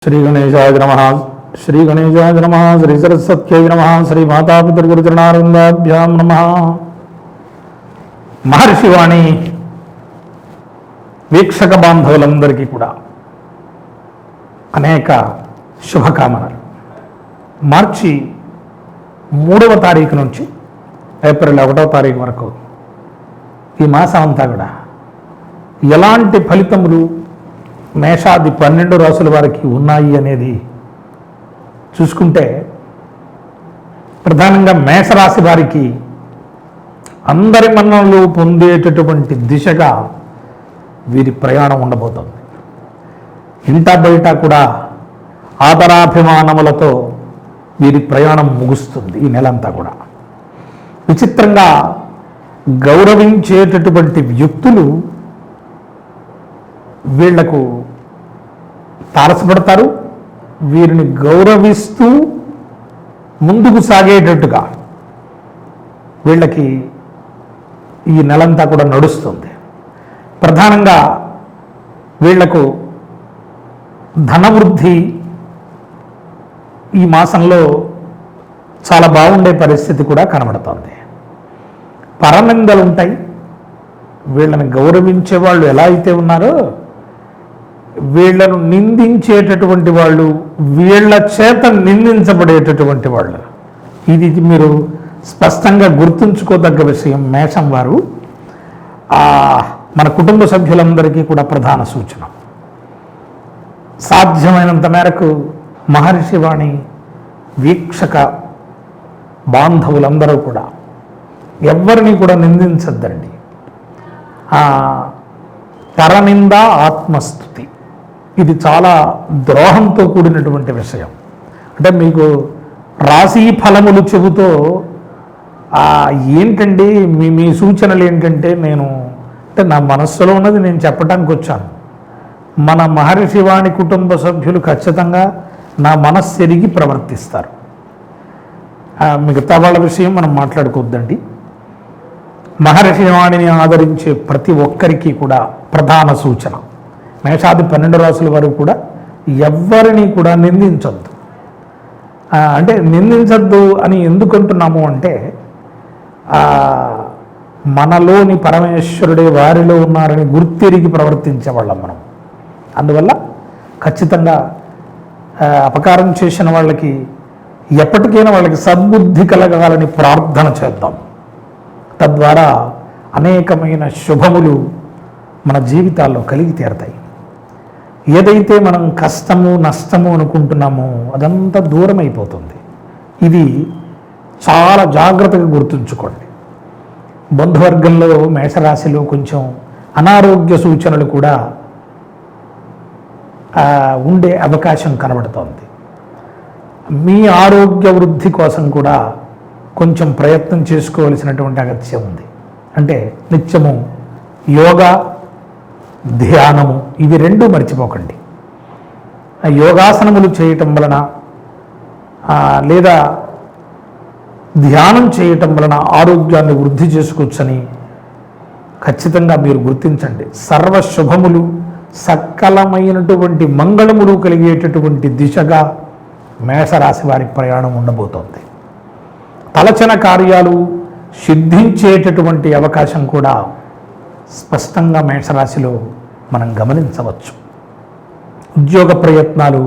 श्री गणेशाय नमः। श्री गणेशाय नमः। श्री सरस्वत्यै नमः। श्री मातापितृगुरुचरणारविन्दाभ्यां नमः। महर्षिवाणी వీక్షక బాంధవులందరికీ కూడా అనేక శుభకామనలు. మార్చి 3వ తారీఖు నుంచి ఏప్రిల్ 1వ తారీఖు వరకు ఈ మాసం అంతా కూడా ఎలాంటి ఫలితములు మేషాది 12 రాసుల వారికి ఉన్నాయి అనేది చూసుకుంటే, ప్రధానంగా మేషరాశి వారికి అందరి మన్ననలు పొందేటటువంటి దిశగా వీరి ప్రయాణం ఉండబోతోంది. ఇంట బయట కూడా ఆదరాభిమానములతో వీరి ప్రయాణం ముగుస్తుంది. ఈ నెలంతా కూడా విచిత్రంగా గౌరవించేటటువంటి వ్యక్తులు వీళ్లకు తారసపడతారు. వీరిని గౌరవిస్తూ ముందుకు సాగేటట్టుగా వీళ్ళకి ఈ నెలంతా కూడా నడుస్తుంది. ప్రధానంగా వీళ్లకు ధనవృద్ధి ఈ మాసంలో చాలా బాగుండే పరిస్థితి కూడా కనబడుతోంది. పరనిందలు ఉంటాయి. వీళ్ళని గౌరవించే వాళ్ళు ఎలా అయితే ఉన్నారో, వీళ్లను నిందించేటటువంటి వాళ్ళు వీళ్ల చేత నిందించబడేటటువంటి వాళ్ళు. ఇది మీరు స్పష్టంగా గుర్తుంచుకోదగ్గ విషయం. మేషం వారు మన కుటుంబ సభ్యులందరికీ కూడా ప్రధాన సూచన. సాధ్యమైనంత మేరకు మహర్షివాణి వీక్షక బాంధవులందరూ కూడా ఎవరిని కూడా నిందించద్దండి. పరనింద ఆత్మస్తుతి ఇది చాలా ద్రోహంతో కూడినటువంటి విషయం. అంటే మీకు రాశి ఫలములు చెబుతూ ఏంటండి మీ సూచనలు ఏంటంటే, అంటే నా మనస్సులో ఉన్నది నేను చెప్పడానికి వచ్చాను. మన మహర్షివాణి కుటుంబ సభ్యులు ఖచ్చితంగా నా మనస్సు ఎరిగి ప్రవర్తిస్తారు. మిగతా వాళ్ళ విషయం మనం మాట్లాడుకోవద్దండి. మహర్షివాణిని ఆదరించే ప్రతి ఒక్కరికి కూడా ప్రధాన సూచన, మేషాది 12 రాసుల వరకు కూడా ఎవ్వరిని కూడా నిందించొద్దు. అంటే నిందించద్దు అని ఎందుకంటున్నాము అంటే, మనలోని పరమేశ్వరుడే వారిలో ఉన్నారని గుర్తిరిగి ప్రవర్తించే వాళ్ళం మనం. అందువల్ల ఖచ్చితంగా అపకారం చేసిన వాళ్ళకి ఎప్పటికైనా వాళ్ళకి సద్బుద్ధి కలగాలని ప్రార్థన చేద్దాం. తద్వారా అనేకమైన శుభములు మన జీవితాల్లో కలిగి తీరతాయి. ఏదైతే మనం కష్టము నష్టము అనుకుంటున్నామో అదంతా దూరం అయిపోతుంది. ఇది చాలా జాగ్రత్తగా గుర్తుంచుకోండి. బంధువర్గంలో మేషరాశిలో కొంచెం అనారోగ్య సూచనలు కూడా ఉండే అవకాశం కనబడుతోంది. మీ ఆరోగ్య వృద్ధి కోసం కూడా కొంచెం ప్రయత్నం చేసుకోవలసినటువంటి అగత్యం ఉంది. అంటే నిత్యము యోగా, ధ్యానము ఇవి రెండూ మర్చిపోకండి. యోగాసనములు చేయటం వలన లేదా ధ్యానం చేయటం వలన ఆరోగ్యాన్ని వృద్ధి చేసుకోవచ్చని ఖచ్చితంగా మీరు గుర్తించండి. సర్వశుభములు సకలమైనటువంటి మంగళములు కలిగేటటువంటి దిశగా మేషరాశి వారి ప్రయాణం ఉండబోతోంది. తలచిన కార్యాలు సిద్ధించేటటువంటి అవకాశం కూడా స్పష్టంగా మేషరాశిలో మనం గమనించవచ్చు. ఉద్యోగ ప్రయత్నాలు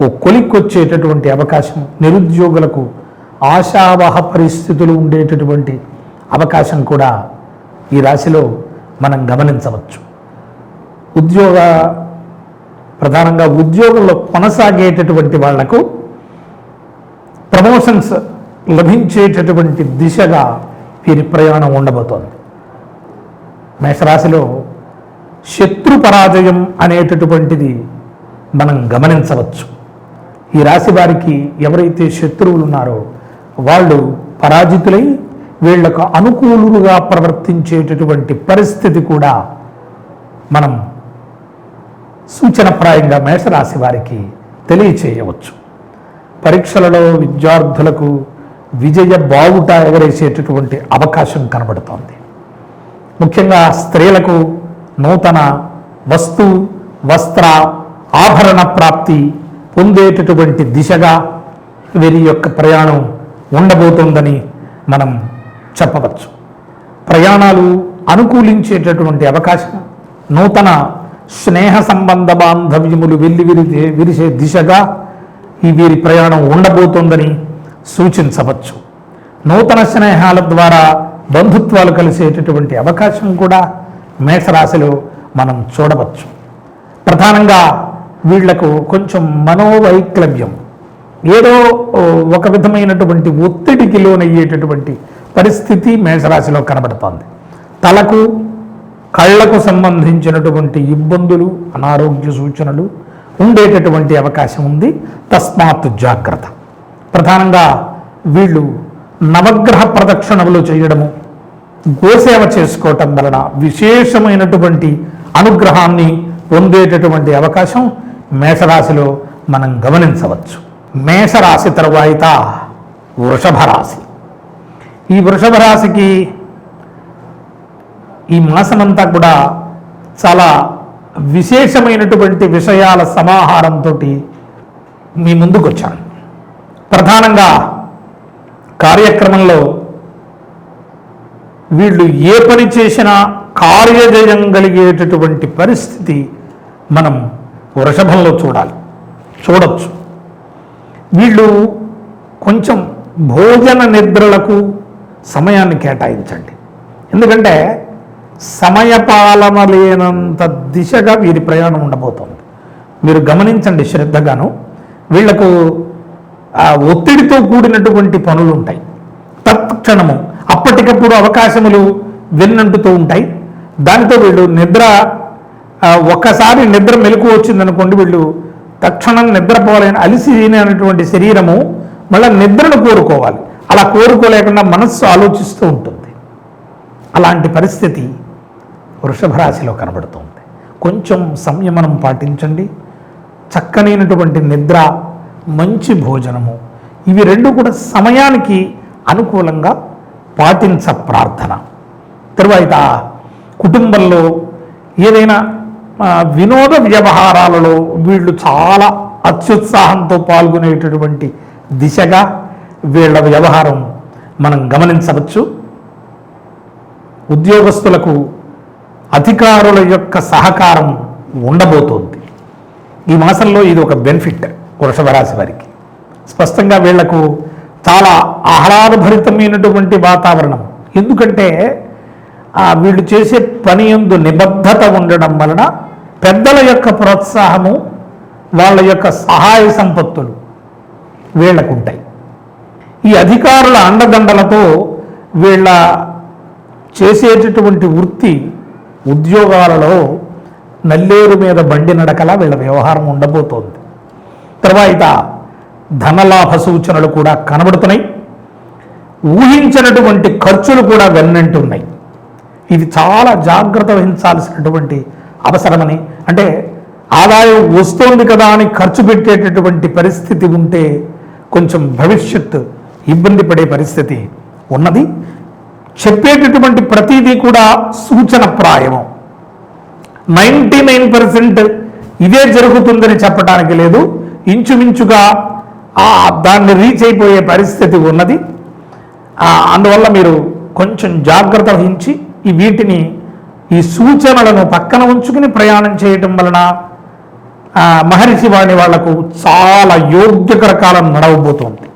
ఓ కొలిక్కొచ్చేటటువంటి అవకాశం, నిరుద్యోగులకు ఆశావహ పరిస్థితులు ఉండేటటువంటి అవకాశం కూడా ఈ రాశిలో మనం గమనించవచ్చు. ప్రధానంగా ఉద్యోగంలో కొనసాగేటటువంటి వాళ్లకు ప్రమోషన్స్ లభించేటటువంటి దిశగా వీరి ప్రయాణం ఉండబోతోంది. మేషరాశిలో శత్రు పరాజయం అనేటటువంటిది మనం గమనించవచ్చు. ఈ రాశి వారికి ఎవరైతే శత్రువులు ఉన్నారో వాళ్ళు పరాజితులై వీళ్లకు అనుకూలుగా ప్రవర్తించేటటువంటి పరిస్థితి కూడా మనం సూచనప్రాయంగా మేషరాశి వారికి తెలియచేయవచ్చు. పరీక్షలలో విద్యార్థులకు విజయ బావుట ఎగరేసేటటువంటి అవకాశం కనబడుతోంది. ముఖ్యంగా స్త్రీలకు నూతన వస్తు వస్త్ర ఆభరణ ప్రాప్తి పొందేటటువంటి దిశగా వీరి యొక్క ప్రయాణం ఉండబోతోందని మనం చెప్పవచ్చు. ప్రయాణాలు అనుకూలించేటటువంటి అవకాశం, నూతన స్నేహ సంబంధ బాంధవ్యములు విరిసే దిశగా ఈ వీరి ప్రయాణం ఉండబోతోందని సూచించవచ్చు. నూతన స్నేహాల ద్వారా బంధుత్వాలు కలిసేటటువంటి అవకాశం కూడా మేషరాశిలో మనం చూడవచ్చు. ప్రధానంగా వీళ్లకు కొంచెం మనోవైక్లభ్యం, ఏదో ఒక విధమైనటువంటి ఒత్తిడికి లోనయ్యేటటువంటి పరిస్థితి మేషరాశిలో కనబడుతోంది. తలకు కళ్లకు సంబంధించినటువంటి ఇబ్బందులు, అనారోగ్య సూచనలు ఉండేటటువంటి అవకాశం ఉంది. తస్మాత్ జాగ్రత్త. ప్రధానంగా వీళ్ళు నవగ్రహ ప్రదక్షిణములు చేయడము, గోసేవ చేసుకోవటం వలన విశేషమైనటువంటి అనుగ్రహాన్ని పొందేటటువంటి అవకాశం మేషరాశిలో మనం గమనించవచ్చు. మేషరాశి తరువాత వృషభ రాశి. ఈ వృషభ రాశికి ఈ మాసమంతా కూడా చాలా విశేషమైనటువంటి విషయాల సమాహారంతో మీ ముందుకు వచ్చాను. ప్రధానంగా కార్యక్రమంలో వీళ్ళు ఏ పని చేసినా కార్యజయం కలిగేటటువంటి పరిస్థితి మనం వృషభంలో చూడొచ్చు. వీళ్ళు కొంచెం భోజన నిద్రలకు సమయాన్ని కేటాయించండి. ఎందుకంటే సమయపాలన లేనంత దిశగా వీరి ప్రయాణం ఉండబోతోంది. మీరు గమనించండి శ్రద్ధగాను. వీళ్లకు ఒత్తిడితో కూడినటువంటి పనులు ఉంటాయి. తత్క్షణము అప్పటికప్పుడు అవకాశములు వెన్నంటుతూ ఉంటాయి. దానితో వీళ్ళు ఒక్కసారి నిద్ర మెలకు వచ్చిందనుకోండి, వీళ్ళు తక్షణం నిద్రపోవాలని అలసినటువంటి శరీరము మళ్ళీ నిద్రను కోరుకోవాలి. అలా కోరుకోలేకుండా మనస్సు ఆలోచిస్తూ ఉంటుంది. అలాంటి పరిస్థితి వృషభ రాశిలో కనబడుతుంది. కొంచెం సంయమనం పాటించండి. చక్కనైనటువంటి నిద్ర, మంచి భోజనము, ఇవి రెండు కూడా సమయానికి అనుకూలంగా పాటించ ప్రార్థన. తరువాత కుటుంబంలో ఏదైనా వినోద వ్యవహారాలలో వీళ్ళు చాలా అత్యుత్సాహంతో పాల్గొనేటటువంటి దిశగా వీళ్ళ వ్యవహారం మనం గమనించవచ్చు. ఉద్యోగస్తులకు అధికారుల యొక్క సహకారం ఉండబోతోంది. ఈ మాసంలో ఇది ఒక బెనిఫిట్ వృషభ రాశి వారికి. స్పష్టంగా వీళ్లకు చాలా ఆహ్లాదభరితమైనటువంటి వాతావరణం. ఎందుకంటే వీళ్ళు చేసే పని యందు నిబద్ధత ఉండడం వలన పెద్దల యొక్క ప్రోత్సాహము, వాళ్ళ యొక్క సహాయ సంపత్తులు వీళ్లకు ఉంటాయి. ఈ అధికారుల అండదండలతో వీళ్ళ చేసేటటువంటి వృత్తి, ఉద్యోగాలలో నల్లేరు మీద బండి నడకలా వీళ్ళ వ్యవహారం ఉండబోతోంది. తర్వాత ధనలాభ సూచనలు కూడా కనబడుతున్నాయి. ఊహించినటువంటి ఖర్చులు కూడా వెన్నంటున్నాయి. ఇది చాలా జాగ్రత్త వహించాల్సినటువంటి అవసరమని, అంటే ఆదాయం వస్తోంది కదా అని ఖర్చు పెట్టేటటువంటి పరిస్థితి ఉంటే కొంచెం భవిష్యత్తు ఇబ్బంది పడే పరిస్థితి ఉన్నది. చెప్పేటటువంటి ప్రతిదీ కూడా సూచన ప్రాయము. 99% ఇదే జరుగుతుందని చెప్పడానికి లేదు. ఇంచుమించుగా దాన్ని రీచ్ అయిపోయే పరిస్థితి ఉన్నది. అందువల్ల మీరు కొంచెం జాగ్రత్త వహించి ఈ సూచనలను పక్కన ఉంచుకుని ప్రయాణం చేయటం వలన మహర్షి వాణి వాళ్లకు చాలా యోగ్యకర కాలం నడవబోతోంది.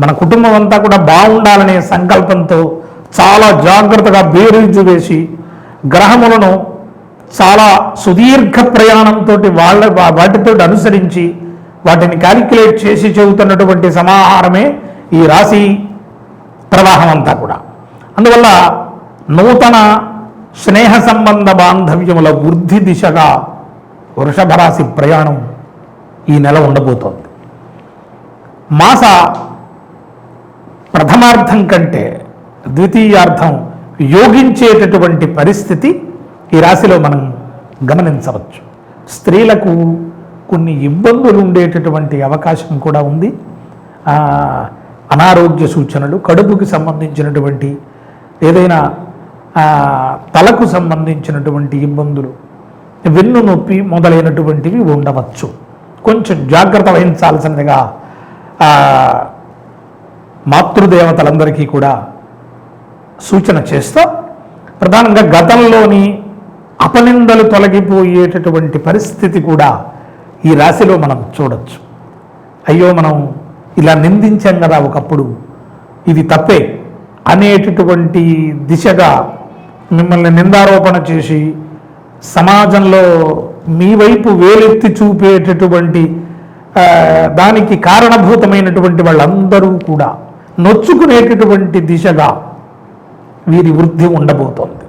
మన కుటుంబం అంతా కూడా బాగుండాలనే సంకల్పంతో చాలా జాగ్రత్తగా బేరీజు వేసి గ్రహములను చాలా సుదీర్ఘ ప్రయాణంతో వాటితో అనుసరించి వాటిని క్యాలిక్యులేట్ చేసి చెబుతున్నటువంటి సమాహారమే ఈ రాశి ప్రవాహం అంతా కూడా. అందువల్ల నూతన స్నేహ సంబంధ బాంధవ్యముల వృద్ధి దిశగా వృషభ రాశి ప్రయాణం ఈ నెల ఉండబోతోంది. మాస ప్రథమార్థం కంటే ద్వితీయార్థం యోగించేటటువంటి పరిస్థితి ఈ రాశిలో మనం గమనించవచ్చు. స్త్రీలకు కొన్ని ఇబ్బందులు ఉండేటటువంటి అవకాశం కూడా ఉంది. అనారోగ్య సూచనలు, కడుపుకి సంబంధించినటువంటి ఏదైనా తలకు సంబంధించినటువంటి ఇబ్బందులు, వెన్ను నొప్పి మొదలైనటువంటివి ఉండవచ్చు. కొంచెం జాగ్రత్త వహించాల్సినదిగా మాతృదేవతలందరికీ కూడా సూచన చేస్తూ ప్రధానంగా గతంలోని అపనిందలు తొలగిపోయేటటువంటి పరిస్థితి కూడా ఈ రాశిలో మనం చూడొచ్చు. అయ్యో మనం ఇలా నిందించాం కదా ఒకప్పుడు, ఇది తప్పే అనేటటువంటి దిశగా మిమ్మల్ని నిందారోపణ చేసి సమాజంలో మీ వైపు వేలెత్తి చూపేటటువంటి దానికి కారణభూతమైనటువంటి వాళ్ళందరూ కూడా నొచ్చుకునేటటువంటి దిశగా వీరి వృద్ధి ఉండబోతోంది.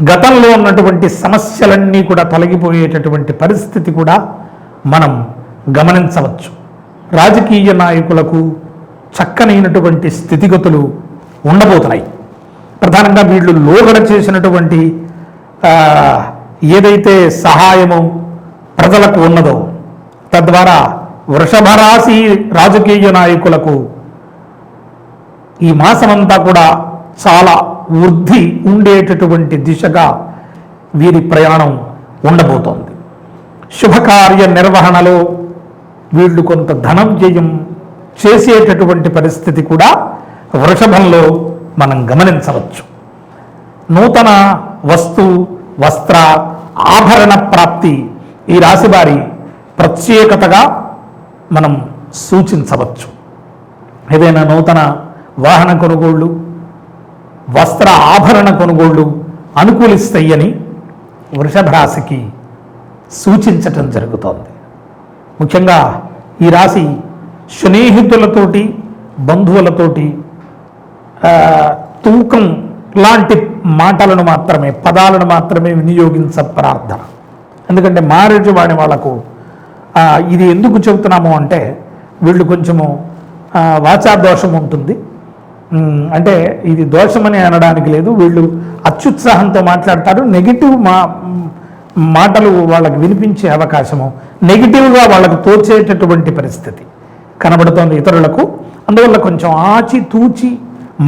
గతంలో ఉన్నటువంటి సమస్యలన్నీ కూడా తొలగిపోయేటటువంటి పరిస్థితి కూడా మనం గమనించవచ్చు. రాజకీయ నాయకులకు చక్కనైనటువంటి స్థితిగతులు ఉండబోతున్నాయి. ప్రధానంగా వీళ్ళు లోగడ చేసినటువంటి ఏదైతే సహాయము ప్రజలకు ఉన్నదో తద్వారా వృషభ రాశి రాజకీయ నాయకులకు ఈ మాసమంతా కూడా చాలా వృద్ధి ఉండేటటువంటి దిశగా వీరి ప్రయాణం ఉండబోతోంది. శుభకార్య నిర్వహణలో వీళ్ళు కొంత ధనం వ్యయం చేసేటటువంటి పరిస్థితి కూడా వృషభంలో మనం గమనించవచ్చు. నూతన వస్తు వస్త్ర ఆభరణ ప్రాప్తి ఈ రాశి వారి ప్రత్యేకతగా మనం సూచించవచ్చు. ఏదైనా నూతన వాహన కొనుగోళ్ళు వస్త్ర ఆభరణ కొనుగోళ్ళు అనుకూలిస్తాయని వృషభ రాశికి సూచించటం జరుగుతోంది. ముఖ్యంగా ఈ రాశి స్నేహితులతోటి బంధువులతోటి తూకం లాంటి మాటలను మాత్రమే పదాలను మాత్రమే వినియోగించ ప్రార్థన. ఎందుకంటే మ్యారేజ్ వాడి వాళ్ళకు ఇది ఎందుకు చెబుతున్నాము అంటే వీళ్ళు కొంచెము వాచా దోషం ఉంటుంది. అంటే ఇది దోషమని అనడానికి లేదు, వీళ్ళు అత్యుత్సాహంతో మాట్లాడతారు, నెగిటివ్ మాటలు వాళ్ళకు వినిపించే అవకాశము, నెగిటివ్గా వాళ్ళకు తోచేటటువంటి పరిస్థితి కనబడుతోంది ఇతరులకు. అందువల్ల కొంచెం ఆచి తూచి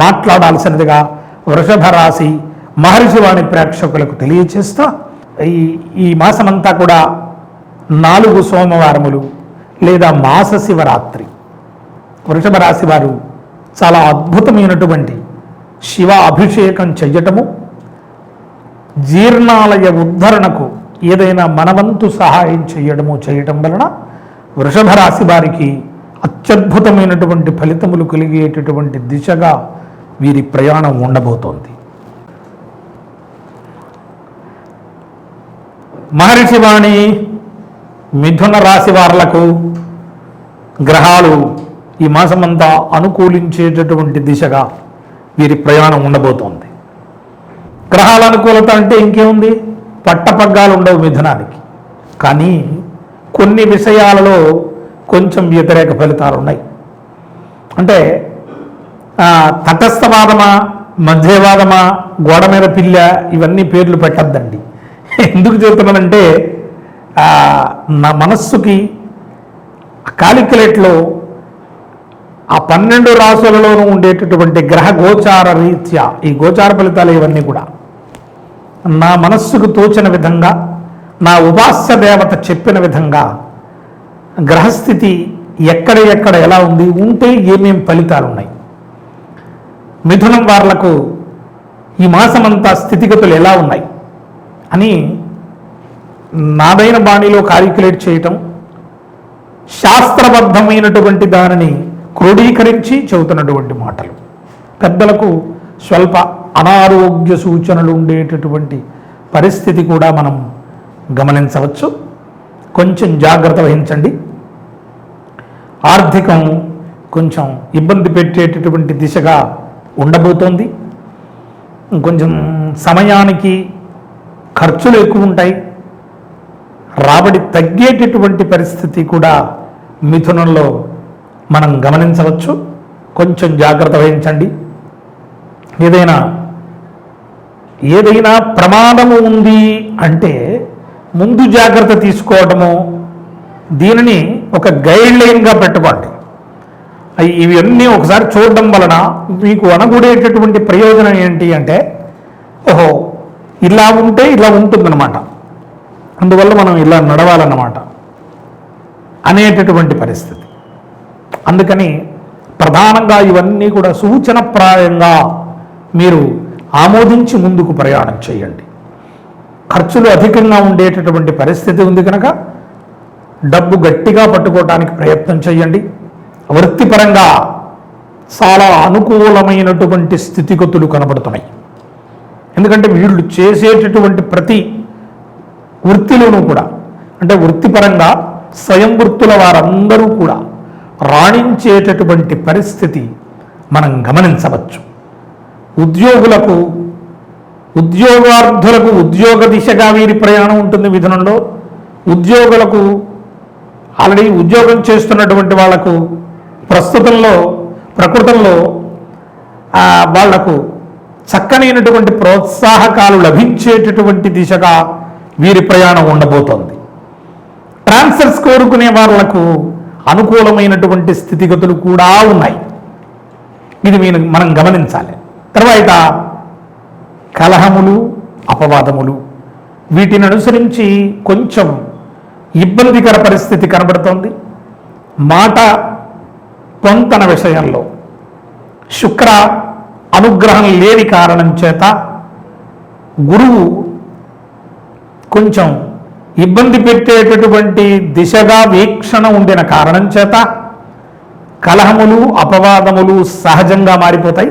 మాట్లాడాల్సినదిగా వృషభ రాశి మహర్షి వాణి ప్రేక్షకులకు తెలియచేస్తూ ఈ మాసమంతా కూడా 4 సోమవారములు లేదా మాస శివరాత్రి వృషభ రాశి వారు చాలా అద్భుతమైనటువంటి శివ అభిషేకం చెయ్యటము, జీర్ణాలయ ఉద్ధరణకు ఏదైనా మనవంతు సహాయం చేయటం వలన వృషభ రాశి వారికి అత్యద్భుతమైనటువంటి ఫలితములు కలిగేటటువంటి దిశగా వీరి ప్రయాణం ఉండబోతోంది. మహర్షి వాణి మిథున రాశి వారులకు గ్రహాలు ఈ మాసమంతా అనుకూలించేటటువంటి దిశగా వీరి ప్రయాణం ఉండబోతోంది. గ్రహాల అనుకూలత అంటే ఇంకేముంది, పట్టపగ్గాలు ఉండవు మిథునానికి. కానీ కొన్ని విషయాలలో కొంచెం వ్యతిరేక ఫలితాలు ఉన్నాయి. అంటే తటస్థవాదమా మధ్యవాదమా గోడ మీద పిల్ల ఇవన్నీ పేర్లు పెట్టద్దండి. ఎందుకు చెబుతున్నానంటే నా మనస్సుకి కాలిక్యులేట్లో ఆ 12 రాశులలోనూ ఉండేటటువంటి గ్రహ గోచార రీత్యా ఈ గోచార ఫలితాలు ఇవన్నీ కూడా నా మనస్సుకు తోచిన విధంగా నా ఉపాస్య దేవత చెప్పిన విధంగా గ్రహస్థితి ఎక్కడ ఎలా ఉంది, ఉంటే ఏమేం ఫలితాలు ఉన్నాయి, మిథునం వార్లకు ఈ మాసమంతా స్థితిగతులు ఎలా ఉన్నాయి అని నాదైన బాణీలో కాలిక్యులేట్ చేయటం, శాస్త్రబద్ధమైనటువంటి దానిని క్రోడీకరించి చెబుతున్నటువంటి మాటలు. పెద్దలకు స్వల్ప అనారోగ్య సూచనలు ఉండేటటువంటి పరిస్థితి కూడా మనం గమనించవచ్చు. కొంచెం జాగ్రత్త వహించండి. ఆర్థికం కొంచెం ఇబ్బంది పెట్టేటటువంటి దిశగా ఉండబోతోంది. కొంచెం సమయానికి ఖర్చులు ఎక్కువ ఉంటాయి, రాబడి తగ్గేటటువంటి పరిస్థితి కూడా మిథునంలో మనం గమనించవచ్చు. కొంచెం జాగ్రత్త వహించండి. ఏదైనా ప్రమాదము ఉంది అంటే ముందు జాగ్రత్త తీసుకోవటము, దీనిని ఒక గైడ్ లైన్గా పెట్టుకోండి. ఇవన్నీ ఒకసారి చూడడం వలన మీకు అనగూడేటటువంటి ప్రయోజనం ఏంటి అంటే, ఓహో ఇలా ఉంటే ఇలా ఉంటుందన్నమాట, అందువల్ల మనం ఇలా నడవాలన్నమాట. అనేటటువంటి పరిస్థితి. అందుకని ప్రధానంగా ఇవన్నీ కూడా సూచనప్రాయంగా మీరు ఆమోదించి ముందుకు ప్రయాణం చేయండి. ఖర్చులు అధికంగా ఉండేటటువంటి పరిస్థితి ఉంది కనుక డబ్బు గట్టిగా పట్టుకోవడానికి ప్రయత్నం చేయండి. వృత్తిపరంగా చాలా అనుకూలమైనటువంటి స్థితిగతులు కనబడుతున్నాయి. ఎందుకంటే వీళ్ళు చేసేటటువంటి ప్రతి వృత్తిలోనూ కూడా, అంటే వృత్తిపరంగా స్వయం వృత్తుల వారందరూ కూడా రాణించేటటువంటి పరిస్థితి మనం గమనించవచ్చు. ఉద్యోగార్థులకు ఉద్యోగ దిశగా వీరి ప్రయాణం ఉంటుంది మిథునంలో. ఉద్యోగులకు ఆల్రెడీ ఉద్యోగం చేస్తున్నటువంటి వాళ్లకు ప్రకృతంలో వాళ్లకు చక్కనైనటువంటి ప్రోత్సాహకాలు లభించేటటువంటి దిశగా వీరి ప్రయాణం ఉండబోతోంది. ట్రాన్స్ఫర్స్ కోరుకునే వాళ్లకు అనుకూలమైనటువంటి స్థితిగతులు కూడా ఉన్నాయి. ఇది మనం గమనించాలి. తర్వాత కలహములు, అపవాదములు, వీటిని అనుసరించి కొంచెం ఇబ్బందికర పరిస్థితి కనబడుతోంది. మాట పొంతన విషయంలో శుక్ర అనుగ్రహం లేని కారణం చేత గురువు కొంచెం ఇబ్బంది పెట్టేటటువంటి దిశగా వీక్షణ ఉండిన కారణం చేత కలహములు, అపవాదములు సహజంగా మారిపోతాయి.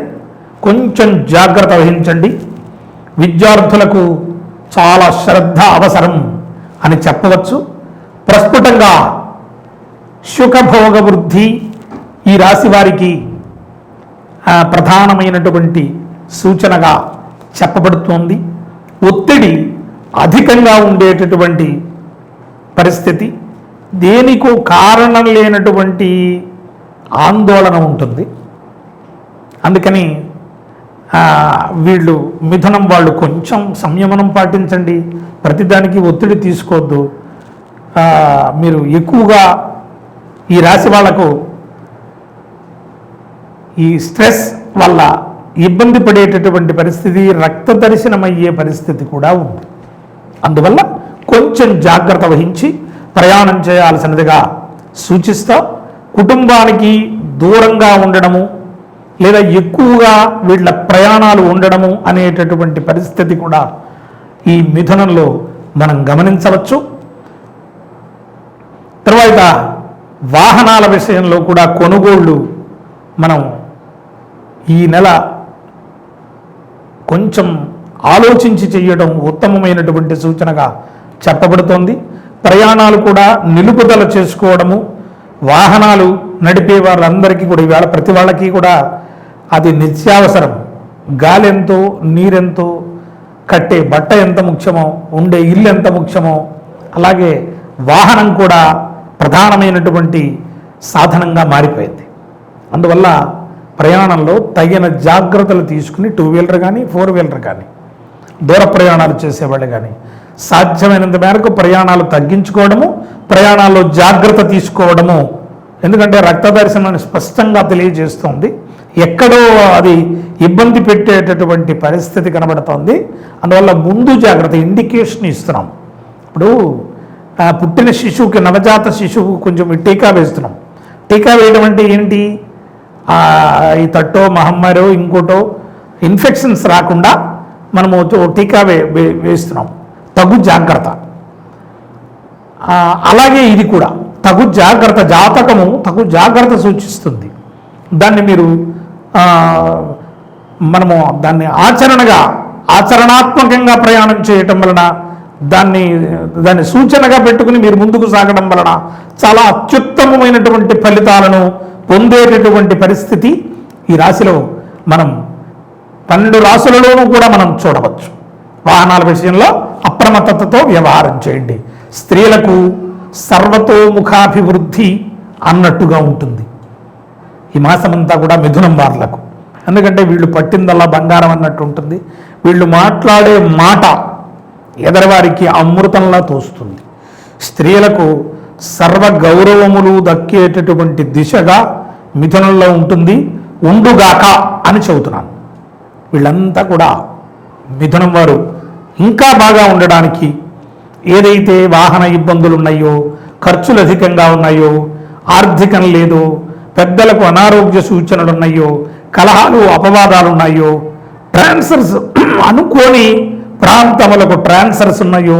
కొంచెం జాగ్రత్త వహించండి. విద్యార్థులకు చాలా శ్రద్ధ అవసరం అని చెప్పవచ్చు. ప్రస్ఫుటంగా సుఖభోగ వృద్ధి ఈ రాశి వారికి ప్రధానమైనటువంటి సూచనగా చెప్పబడుతోంది. ఒత్తిడి అధికంగా ఉండేటటువంటి పరిస్థితి, దేనికో కారణం లేనటువంటి ఆందోళన ఉంటుంది. అందుకని వీళ్ళు మిథునం వాళ్ళు కొంచెం సంయమనం పాటించండి. ప్రతిదానికి ఒత్తిడి తీసుకోవద్దు. మీరు ఎక్కువగా ఈ రాశి వాళ్లకు ఈ స్ట్రెస్ వల్ల ఇబ్బంది పడేటటువంటి పరిస్థితి, రక్త దర్శనమయ్యే పరిస్థితి కూడా ఉంది. అందువల్ల కొంచెం జాగ్రత్త వహించి ప్రయాణం చేయాల్సినదిగా సూచిస్తా. కుటుంబానికి దూరంగా ఉండడము లేదా ఎక్కువగా వీళ్ళ ప్రయాణాలు ఉండడము అనేటటువంటి పరిస్థితి కూడా ఈ మిథునంలో మనం గమనించవచ్చు. తర్వాత వాహనాల విషయంలో కూడా కొనుగోళ్ళు మనం ఈ నెల కొంచెం ఆలోచించి చేయడం ఉత్తమమైనటువంటి సూచనగా చెప్పబడుతోంది. ప్రయాణాలు కూడా నిలుపుదల చేసుకోవడము, వాహనాలు నడిపే వాళ్ళందరికీ కూడా ఈవేళ ప్రతి వాళ్ళకి కూడా అది నిత్యావసరం. గాలి ఎంతో, నీరెంతో, కట్టే బట్ట ఎంత ముఖ్యమో, ఉండే ఇల్లు ఎంత ముఖ్యమో, అలాగే వాహనం కూడా ప్రధానమైనటువంటి సాధనంగా మారిపోయింది. అందువల్ల ప్రయాణంలో తగిన జాగ్రత్తలు తీసుకుని 2 వీలర్ కానీ 4 వీలర్ కానీ దూర ప్రయాణాలు చేసేవాళ్ళు కానీ సాధ్యమైనంత మేరకు ప్రయాణాలు తగ్గించుకోవడము, ప్రయాణాల్లో జాగ్రత్త తీసుకోవడము. ఎందుకంటే రక్త దర్శనాన్ని స్పష్టంగా తెలియజేస్తుంది. ఎక్కడో అది ఇబ్బంది పెట్టేటటువంటి పరిస్థితి కనబడుతోంది. అందువల్ల ముందు జాగ్రత్త ఇండికేషన్ ఇస్తున్నాం. ఇప్పుడు పుట్టిన శిశువుకి, నవజాత శిశువు కొంచెం టీకా వేస్తున్నాం. టీకా వేయడం అంటే ఏంటి? ఈ తట్టో మహమ్మారో ఇంకోటో ఇన్ఫెక్షన్స్ రాకుండా మనము టీకా వేస్తున్నాం. తగు జాగ్రత్త. అలాగే ఇది కూడా తగు జాగ్రత్త, జాతకము తగు జాగ్రత్త సూచిస్తుంది. దాన్ని మీరు మనము దాన్ని ఆచరణాత్మకంగా ప్రయాణం చేయటం వలన, దాన్ని సూచనగా పెట్టుకుని మీరు ముందుకు సాగడం వలన చాలా అత్యుత్తమమైనటువంటి ఫలితాలను పొందేటటువంటి పరిస్థితి ఈ రాశిలో మనం 12 రాశులలోనూ కూడా మనం చూడవచ్చు. వాహనాల విషయంలో అప్రమత్తతతో వ్యవహారం చేయండి. స్త్రీలకు సర్వతోముఖాభివృద్ధి అన్నట్టుగా ఉంటుంది ఈ మాసమంతా కూడా మిథునం వారులకు. ఎందుకంటే వీళ్ళు పట్టిందల్లా బంగారం అన్నట్టు ఉంటుంది. వీళ్ళు మాట్లాడే మాట ఎదరవారికి అమృతంలా తోస్తుంది. స్త్రీలకు సర్వ గౌరవములు దక్కేటటువంటి దిశగా మిథునంలో ఉంటుంది. ఉండుగాక అని చెబుతున్నాను. వీళ్ళంతా కూడా మిథునం వారు ఇంకా బాగా ఉండడానికి ఏదైతే వాహన ఇబ్బందులు ఉన్నాయో, ఖర్చులు అధికంగా ఉన్నాయో, ఆర్థికం లేదో, పెద్దలకు అనారోగ్య సూచనలు ఉన్నాయో, కలహాలు అపవాదాలు ఉన్నాయో, ట్రాన్స్ఫర్స్ అనుకోని ప్రాంతములకు ట్రాన్స్ఫర్స్ ఉన్నాయో,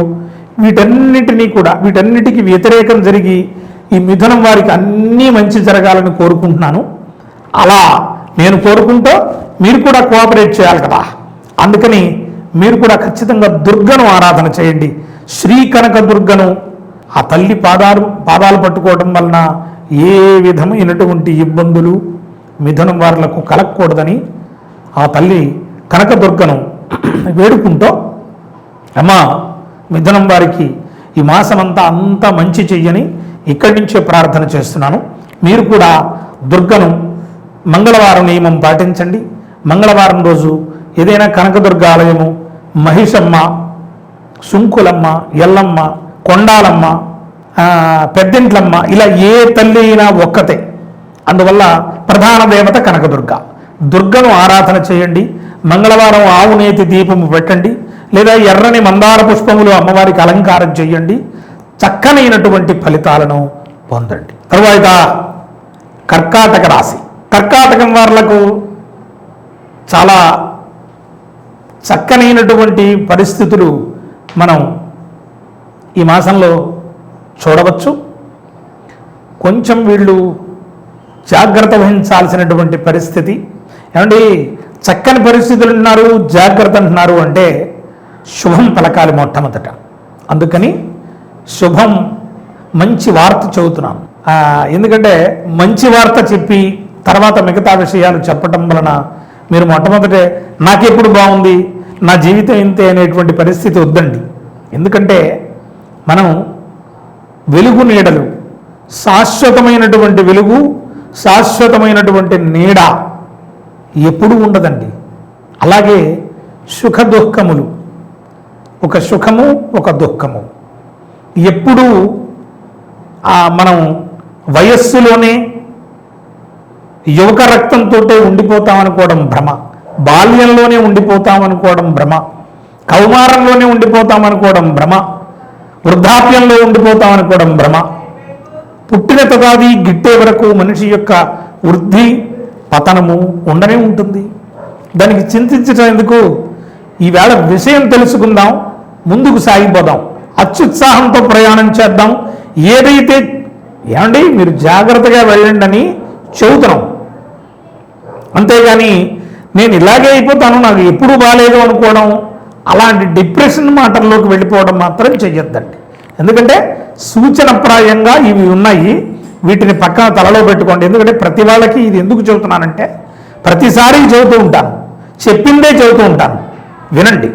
వీటన్నిటికీ వ్యతిరేకం జరిగి ఈ మిథునం వారికి అన్నీ మంచి జరగాలని కోరుకుంటున్నాను. అలా నేను కోరుకుంటూ మీరు కూడా కోఆపరేట్ చేయాలి కదా. అందుకని మీరు కూడా ఖచ్చితంగా దుర్గను ఆరాధన చేయండి. శ్రీ కనక దుర్గను, ఆ తల్లి పాదాలు పట్టుకోవడం వలన ఏ విధమైనటువంటి ఇబ్బందులు మిథునం వారులకు కలగకూడదని ఆ తల్లి కనకదుర్గను వేడుకుంటూ, అమ్మా మిథునం వారికి ఈ మాసమంతా అంతా మంచి చెయ్యని ఇక్కడి నుంచే ప్రార్థన చేస్తున్నాను. మీరు కూడా దుర్గను మంగళవారం నియమం పాటించండి. మంగళవారం రోజు ఏదైనా కనకదుర్గ ఆలయము, మహిషమ్మ, సుంకులమ్మ, ఎల్లమ్మ, కొండాలమ్మ, పెద్దింట్లమ్మ, ఇలా ఏ తల్లి అయినా ఒక్కతే. అందువల్ల ప్రధాన దేవత కనకదుర్గ. దుర్గను ఆరాధన చేయండి. మంగళవారం ఆవునేతి దీపము పెట్టండి, లేదా ఎర్రని మందార పుష్పములు అమ్మవారికి అలంకారం చేయండి. చక్కనైనటువంటి ఫలితాలను పొందండి. తరువాత కర్కాటక రాశి. కర్కాటకం వాళ్లకు చాలా చక్కనైనటువంటి పరిస్థితులు మనం ఈ మాసంలో చూడవచ్చు. కొంచెం వీళ్ళు జాగ్రత్త వహించాల్సినటువంటి పరిస్థితి. ఏమండి, చక్కని పరిస్థితులు ఉన్నారు, జాగ్రత్త అంటున్నారు అంటే శుభం పలకాలి మొట్టమొదట. అందుకని శుభం, మంచి వార్త చెబుతున్నాను. ఎందుకంటే మంచి వార్త చెప్పి తర్వాత మిగతా విషయాలు చెప్పటం వలన మీరు మొట్టమొదటే నాకెప్పుడు బాగుంది, నా జీవితం ఇంతే అనేటువంటి పరిస్థితి వద్దండి. ఎందుకంటే మనం వెలుగు నీడలు, శాశ్వతమైనటువంటి వెలుగు, శాశ్వతమైనటువంటి నీడ ఎప్పుడూ ఉండదండి. అలాగే సుఖ దుఃఖములు, ఒక సుఖము ఒక దుఃఖము ఎప్పుడూ మనం వయస్సులోనే యువక రక్తంతో ఉండిపోతామనుకోవడం భ్రమ, బాల్యంలోనే ఉండిపోతామనుకోవడం భ్రమ, కౌమారంలోనే ఉండిపోతామనుకోవడం భ్రమ, వృద్ధాప్యంలో ఉండిపోతామనుకోవడం భ్రమ. పుట్టిన తదాది గిట్టే వరకు మనిషి యొక్క వృద్ధి పతనము ఉండనే ఉంటుంది. దానికి చింతించడం ఎందుకు? ఈవేళ విషయం తెలుసుకుందాం, ముందుకు సాగిపోదాం, అత్యుత్సాహంతో ప్రయాణం చేద్దాం. ఏదైతే ఏమండి మీరు జాగ్రత్తగా వెళ్ళండి అని చెబుతున్నాం, అంతేగాని నేను ఇలాగే అయిపోతాను, నాకు ఎప్పుడూ బాగాలేదు అనుకోవడం, అలాంటి డిప్రెషన్ మాటల్లోకి వెళ్ళిపోవడం మాత్రం చెయ్యొద్దండి. ఎందుకంటే సూచనప్రాయంగా ఇవి ఉన్నాయి, వీటిని పక్కన తలలో పెట్టుకోండి. ఎందుకంటే ప్రతి వాళ్ళకి ఇది ఎందుకు చెబుతున్నానంటే ప్రతిసారి చెబుతూ ఉంటాను, చెప్పిందే చెబుతూ ఉంటాను, వినండి.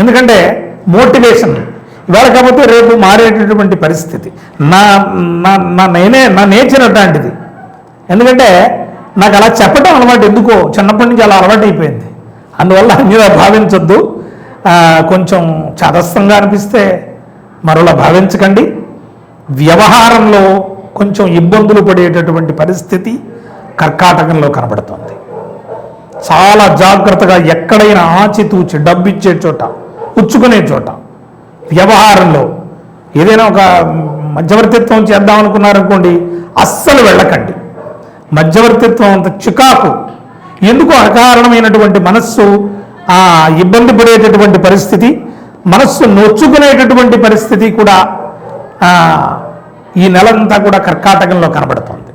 ఎందుకంటే మోటివేషన్ ఇవాళ కాకపోతే రేపు మారేటటువంటి పరిస్థితి. నా నేచర్ అట్లాంటిది. ఎందుకంటే నాకు అలా చెప్పడం అలవాటు, ఎందుకో చిన్నప్పటి నుంచి అలా అలవాటు అయిపోయింది. అందువల్ల మీరు భావించొద్దు. కొంచెం చాదస్తంగా అనిపిస్తే మరోలా భావించకండి. వ్యవహారంలో కొంచెం ఇబ్బందులు పడేటటువంటి పరిస్థితి కర్కాటకంలో కనబడుతుంది. చాలా జాగ్రత్తగా ఎక్కడైనా ఆచితూచి డబ్బిచ్చే చోట, పుచ్చుకునే చోట, వ్యవహారంలో ఏదైనా ఒక మధ్యవర్తిత్వం చేద్దాం అనుకున్నారనుకోండి, అస్సలు వెళ్ళకండి. మధ్యవర్తిత్వం అంత చికాకు, ఎందుకు అకారణమైనటువంటి మనస్సు ఇబ్బంది పడేటటువంటి పరిస్థితి, మనస్సు నొచ్చుకునేటటువంటి పరిస్థితి కూడా ఈ నెలంతా కూడా కర్కాటకంలో కనబడుతుంది.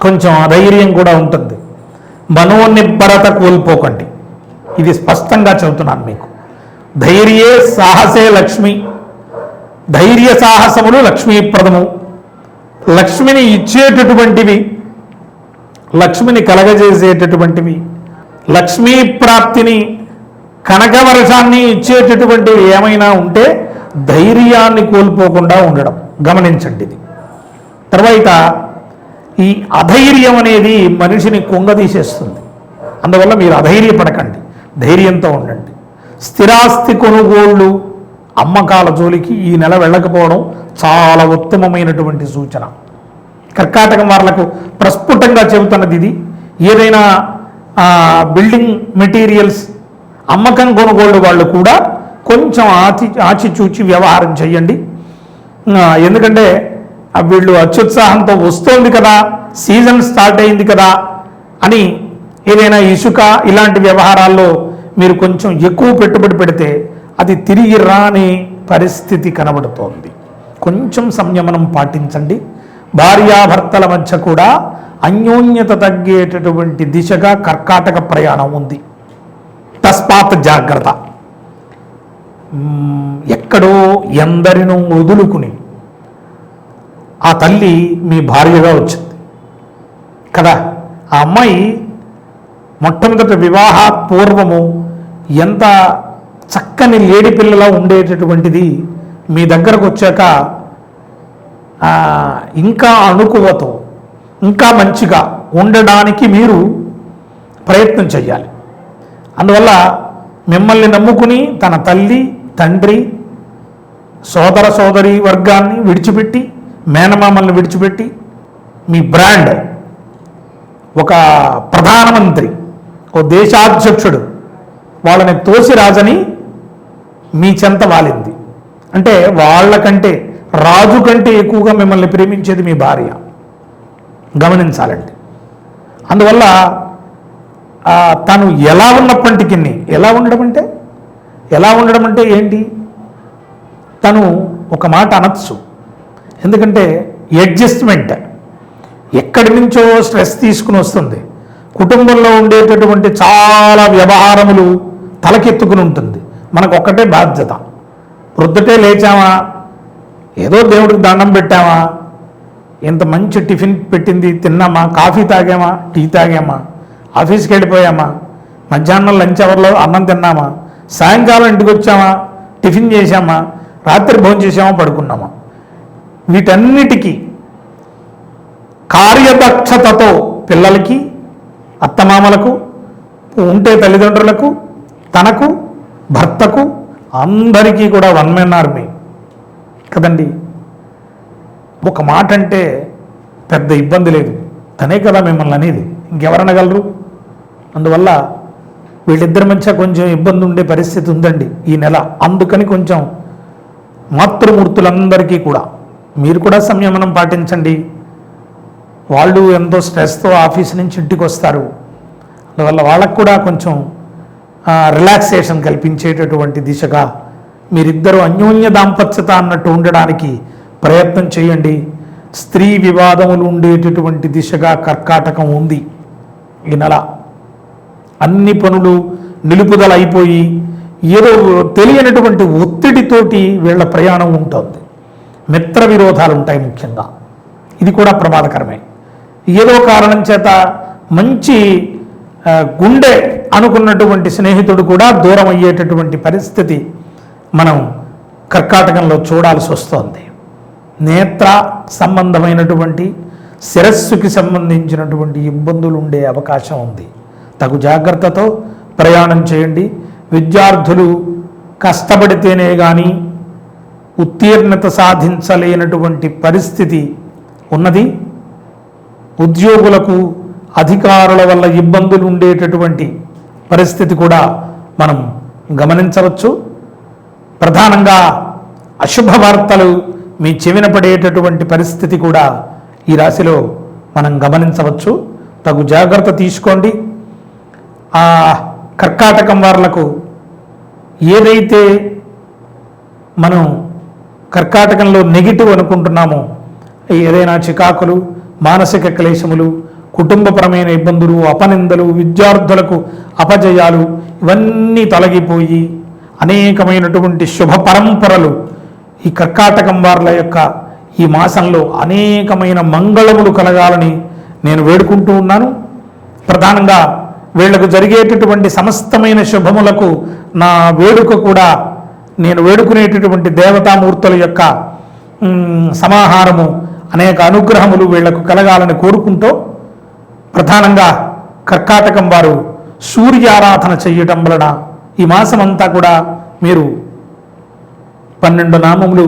కొంచెం అధైర్యం కూడా ఉంటుంది. మనోనిబ్బరత కోల్పోకండి, ఇది స్పష్టంగా చెబుతున్నాను మీకు. ధైర్యే సాహసే లక్ష్మి, ధైర్య సాహసములు లక్ష్మీప్రదము. లక్ష్మిని ఇచ్చేటటువంటివి, లక్ష్మిని కలగజేసేటటువంటివి, లక్ష్మీ ప్రాప్తిని, కనకవర్షాన్ని ఇచ్చేటటువంటివి ఏమైనా ఉంటే ధైర్యాన్ని కోల్పోకుండా ఉండడం గమనించండి. ఇది తర్వాత ఈ అధైర్యం అనేది మనిషిని కుంగదీసేస్తుంది. అందువల్ల మీరు అధైర్యపడకండి, ధైర్యంతో ఉండండి. స్థిరాస్తి కొనుగోళ్ళు, అమ్మకాల జోలికి ఈ నెల వెళ్ళకపోవడం చాలా ఉత్తమమైనటువంటి సూచన. కర్కాటకం వాళ్లకు ప్రస్ఫుటంగా చెబుతున్నది ఇది. ఏదైనా బిల్డింగ్ మెటీరియల్స్ అమ్మకం కొనుగోళ్ళు వాళ్ళు కూడా కొంచెం ఆచిచూచి వ్యవహారం చేయండి. ఎందుకంటే వీళ్ళు అత్యుత్సాహంతో వస్తోంది కదా, సీజన్ స్టార్ట్ అయింది కదా అని ఏదైనా ఇసుక ఇలాంటి వ్యవహారాల్లో మీరు కొంచెం ఎక్కువ పెట్టుబడి పెడితే అది తిరిగి రాని పరిస్థితి కనబడుతోంది. కొంచెం సంయమనం పాటించండి. భార్యాభర్తల మధ్య కూడా అన్యోన్యత తగ్గేటటువంటి దిశగా కర్కాటక ప్రయాణం ఉంది. తస్మాత్ జాగ్రత్త. ఎక్కడో ఎందరినో వదులుకుని ఆ తల్లి మీ భార్యగా వచ్చింది కదా. ఆ అమ్మాయి మొట్టమొదటి వివాహపూర్వము ఎంత చక్కని లేడి పిల్లలా ఉండేటటువంటిది మీ దగ్గరకు వచ్చాక ఇంకా అణుకువతో ఇంకా మంచిగా ఉండడానికి మీరు ప్రయత్నం చేయాలి. అందువల్ల మిమ్మల్ని నమ్ముకుని తన తల్లి, తండ్రి, సోదర సోదరి వర్గాన్ని విడిచిపెట్టి, మేనమామల్ని విడిచిపెట్టి, మీ బ్రాండ్ ఒక ప్రధానమంత్రి, ఓ దేశాధ్యక్షుడు వాళ్ళని తోసిరాజని మీ చెంత వాలింది. అంటే వాళ్ళకంటే, రాజు కంటే ఎక్కువగా మిమ్మల్ని ప్రేమించేది మీ భార్య. గమనించాలండి. అందువల్ల తను ఎలా ఉన్నప్పటికీ, ఎలా ఉండడం అంటే ఏంటి, తను ఒక మాట అనొచ్చు. ఎందుకంటే అడ్జస్ట్మెంట్ ఎక్కడి నుంచో స్ట్రెస్ తీసుకుని వస్తుంది. కుటుంబంలో ఉండేటటువంటి చాలా వ్యవహారములు తలకెత్తుకుని ఉంటుంది. మనకు ఒక్కటే బాధ్యత, ప్రొద్దుటే లేచామా, ఏదో దేవుడికి దండం పెట్టామా, ఇంత మంచి టిఫిన్ పెట్టింది తిన్నామా, కాఫీ తాగామా, టీ తాగామా, ఆఫీస్కి వెళ్ళిపోయామా, మధ్యాహ్నం లంచ్ అవర్లో అన్నం తిన్నామా, సాయంకాలం ఇంటికి వచ్చామా, టిఫిన్ చేసామా, రాత్రి భోజనం చేసామా, పడుకున్నామా. వీటన్నిటికీ కార్యదక్షతతో పిల్లలకి, అత్తమామలకు, ఉంటే తల్లిదండ్రులకు, తనకు, భర్తకు, అందరికీ కూడా వన్ మ్యాన్ ఆర్మీ కదండి. ఒక మాట అంటే పెద్ద ఇబ్బంది లేదు, తనే కదా మిమ్మల్ని అనేది, ఇంకెవరనగలరు. అందువల్ల వీళ్ళిద్దరి మధ్య కొంచెం ఇబ్బంది ఉండే పరిస్థితి ఉందండి ఈ నెల. అందుకని కొంచెం మాతృమూర్తులందరికీ కూడా మీరు కూడా సంయమనం పాటించండి. వాళ్ళు ఎంతో స్ట్రెస్తో ఆఫీస్ నుంచి ఇంటికి వస్తారు. అందువల్ల వాళ్ళకు కూడా కొంచెం రిలాక్సేషన్ కల్పించేటటువంటి దిశగా మీరిద్దరూ అన్యోన్య దాంపత్యత అన్నట్టు ఉండడానికి ప్రయత్నం చేయండి. స్త్రీ వివాదములు ఉండేటటువంటి దిశగా కర్కాటకం ఉంది ఈ నెల. అన్ని పనులు నిలుపుదల అయిపోయి ఏదో తెలియనటువంటి ఒత్తిడితోటి వీళ్ళ ప్రయాణం ఉంటుంది. మిత్ర విరోధాలు ఉంటాయి ముఖ్యంగా, ఇది కూడా ప్రమాదకరమే. ఏదో కారణం చేత మంచి గుండె అనుకున్నటువంటి స్నేహితుడు కూడా దూరం అయ్యేటటువంటి పరిస్థితి మనం కర్కాటకంలో చూడాల్సి వస్తుంది. నేత్ర సంబంధమైనటువంటి, శిరస్సుకి సంబంధించినటువంటి ఇబ్బందులు ఉండే అవకాశం ఉంది. తగు జాగ్రత్తతో ప్రయాణం చేయండి. విద్యార్థులు కష్టపడితేనే కానీ ఉత్తీర్ణత సాధించలేనటువంటి పరిస్థితి ఉన్నది. ఉద్యోగులకు, అధికారుల వల్ల ఇబ్బందులు ఉండేటటువంటి పరిస్థితి కూడా మనం గమనించవచ్చు. ప్రధానంగా అశుభ వార్తలు మీ చెవిన పడేటటువంటి పరిస్థితి కూడా ఈ రాశిలో మనం గమనించవచ్చు. తగు జాగ్రత్త తీసుకోండి. ఆ కర్కాటకం వాళ్లకు ఏదైతే మనం కర్కాటకంలో నెగిటివ్ అనుకుంటున్నామో, ఏదైనా చికాకులు, మానసిక క్లేశములు, కుటుంబపరమైన ఇబ్బందులు, అపనిందలు, విద్యార్థులకు అపజయాలు, ఇవన్నీ తొలగిపోయి అనేకమైనటువంటి శుభ పరంపరలు ఈ కర్కాటకం వార్ల యొక్క ఈ మాసంలో అనేకమైన మంగళములు కలగాలని నేను వేడుకుంటూ ఉన్నాను. ప్రధానంగా వీళ్లకు జరిగేటటువంటి సమస్తమైన శుభములకు నా వేడుక కూడా, నేను వేడుకునేటటువంటి దేవతామూర్తుల యొక్క సమాహారము, అనేక అనుగ్రహములు వీళ్లకు కలగాలని కోరుకుంటూ, ప్రధానంగా కర్కాటకం వారు సూర్యారాధన చెయ్యటం వలన ఈ మాసమంతా కూడా మీరు 12 నామములు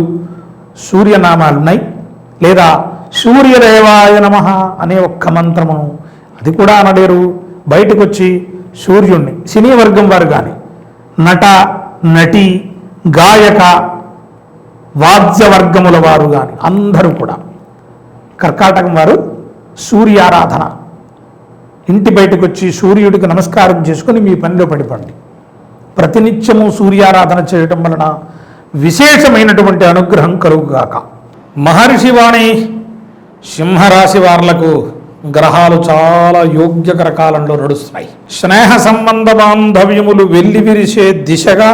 సూర్యనామాలున్నాయి. లేదా సూర్యదేవాయ నమః అనే ఒక్క మంత్రమును, అది కూడా అనలేరు, బయటకు వచ్చి సూర్యుణ్ణి, సినీ వర్గం వారు కానీ, నట, నటి, గాయక, వాద్యవర్గముల వారు కానీ అందరూ కూడా కర్కాటకం వారు సూర్యారాధన, ఇంటి బయటకు వచ్చి సూర్యుడికి నమస్కారం చేసుకొని మీ పనిలో పడిపండి. ప్రతినిత్యము సూర్యారాధన చేయటం వలన విశేషమైనటువంటి అనుగ్రహం కలుగుగాక. మహర్షివాణి సింహరాశి వారులకు గ్రహాలు చాలా యోగ్యకర కాలంలో నడుస్తున్నాయి. స్నేహ సంబంధ బాంధవ్యములు వెల్లి విరిసే దిశగా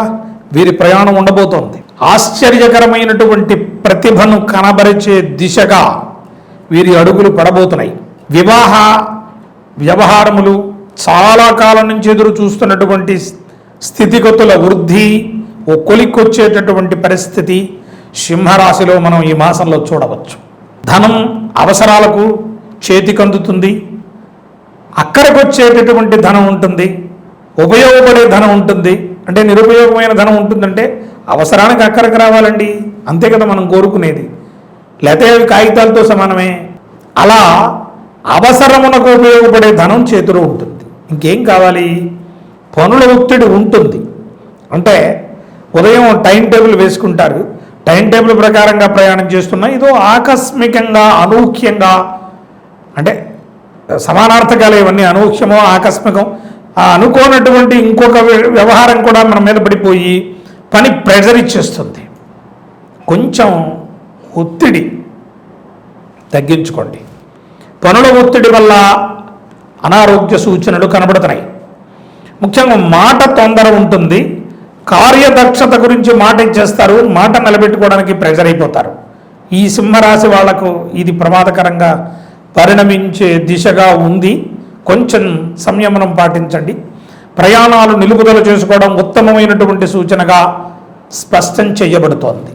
వీరి ప్రయాణం ఉండబోతోంది. ఆశ్చర్యకరమైనటువంటి ప్రతిభను కనబరిచే దిశగా వీరి అడుగులు పడబోతున్నాయి. వివాహ వ్యవహారములు చాలా కాలం నుంచి ఎదురు చూస్తున్నటువంటి స్థితిగతుల వృద్ధి, ఓ కొలిక్కొచ్చేటటువంటి పరిస్థితి సింహరాశిలో మనం ఈ మాసంలో చూడవచ్చు. ధనం అవసరాలకు చేతికందుతుంది, అక్కడికి వచ్చేటటువంటి ధనం ఉంటుంది, ఉపయోగపడే ధనం ఉంటుంది. అంటే నిరుపయోగమైన ధనం ఉంటుందంటే అవసరానికి అక్కడికి రావాలండి, అంతే కదా మనం కోరుకునేది, లేకపోతే అవి కాగితాలతో సమానమే. అలా అవసరమునకు ఉపయోగపడే ధనం చేతిలో ఉంటుంది. ఇంకేం కావాలి? పనుల ఒత్తిడి ఉంటుంది. అంటే ఉదయం టైం టేబుల్ వేసుకుంటారు, టైం టేబుల్ ప్రకారంగా ప్రయాణం చేస్తున్నా ఏదో ఆకస్మికంగా అనూహ్యంగా, అంటే సమానార్థకాలు ఇవన్నీ అనూహ్యమో ఆకస్మికం, అనుకోనటువంటి ఇంకొక వ్యవహారం కూడా మన మీద పడిపోయి పని ప్రెజర్ ఇచ్చేస్తుంది. కొంచెం ఒత్తిడి తగ్గించుకోండి. పనుల ఒత్తిడి వల్ల అనారోగ్య సూచనలు కనబడుతున్నాయి. ముఖ్యంగా మాట తొందర ఉంటుంది. కార్యదక్షత గురించి మాట ఇచ్చేస్తారు, మాట నిలబెట్టుకోవడానికి ప్రెజర్ అయిపోతారు. ఈ సింహరాశి వాళ్లకు ఇది ప్రమాదకరంగా పరిణమించే దిశగా ఉంది. కొంచెం సంయమనం పాటించండి. ప్రయాణాలు నిలుపుదల చేసుకోవడం ఉత్తమమైనటువంటి సూచనగా స్పష్టం చేయబడుతోంది.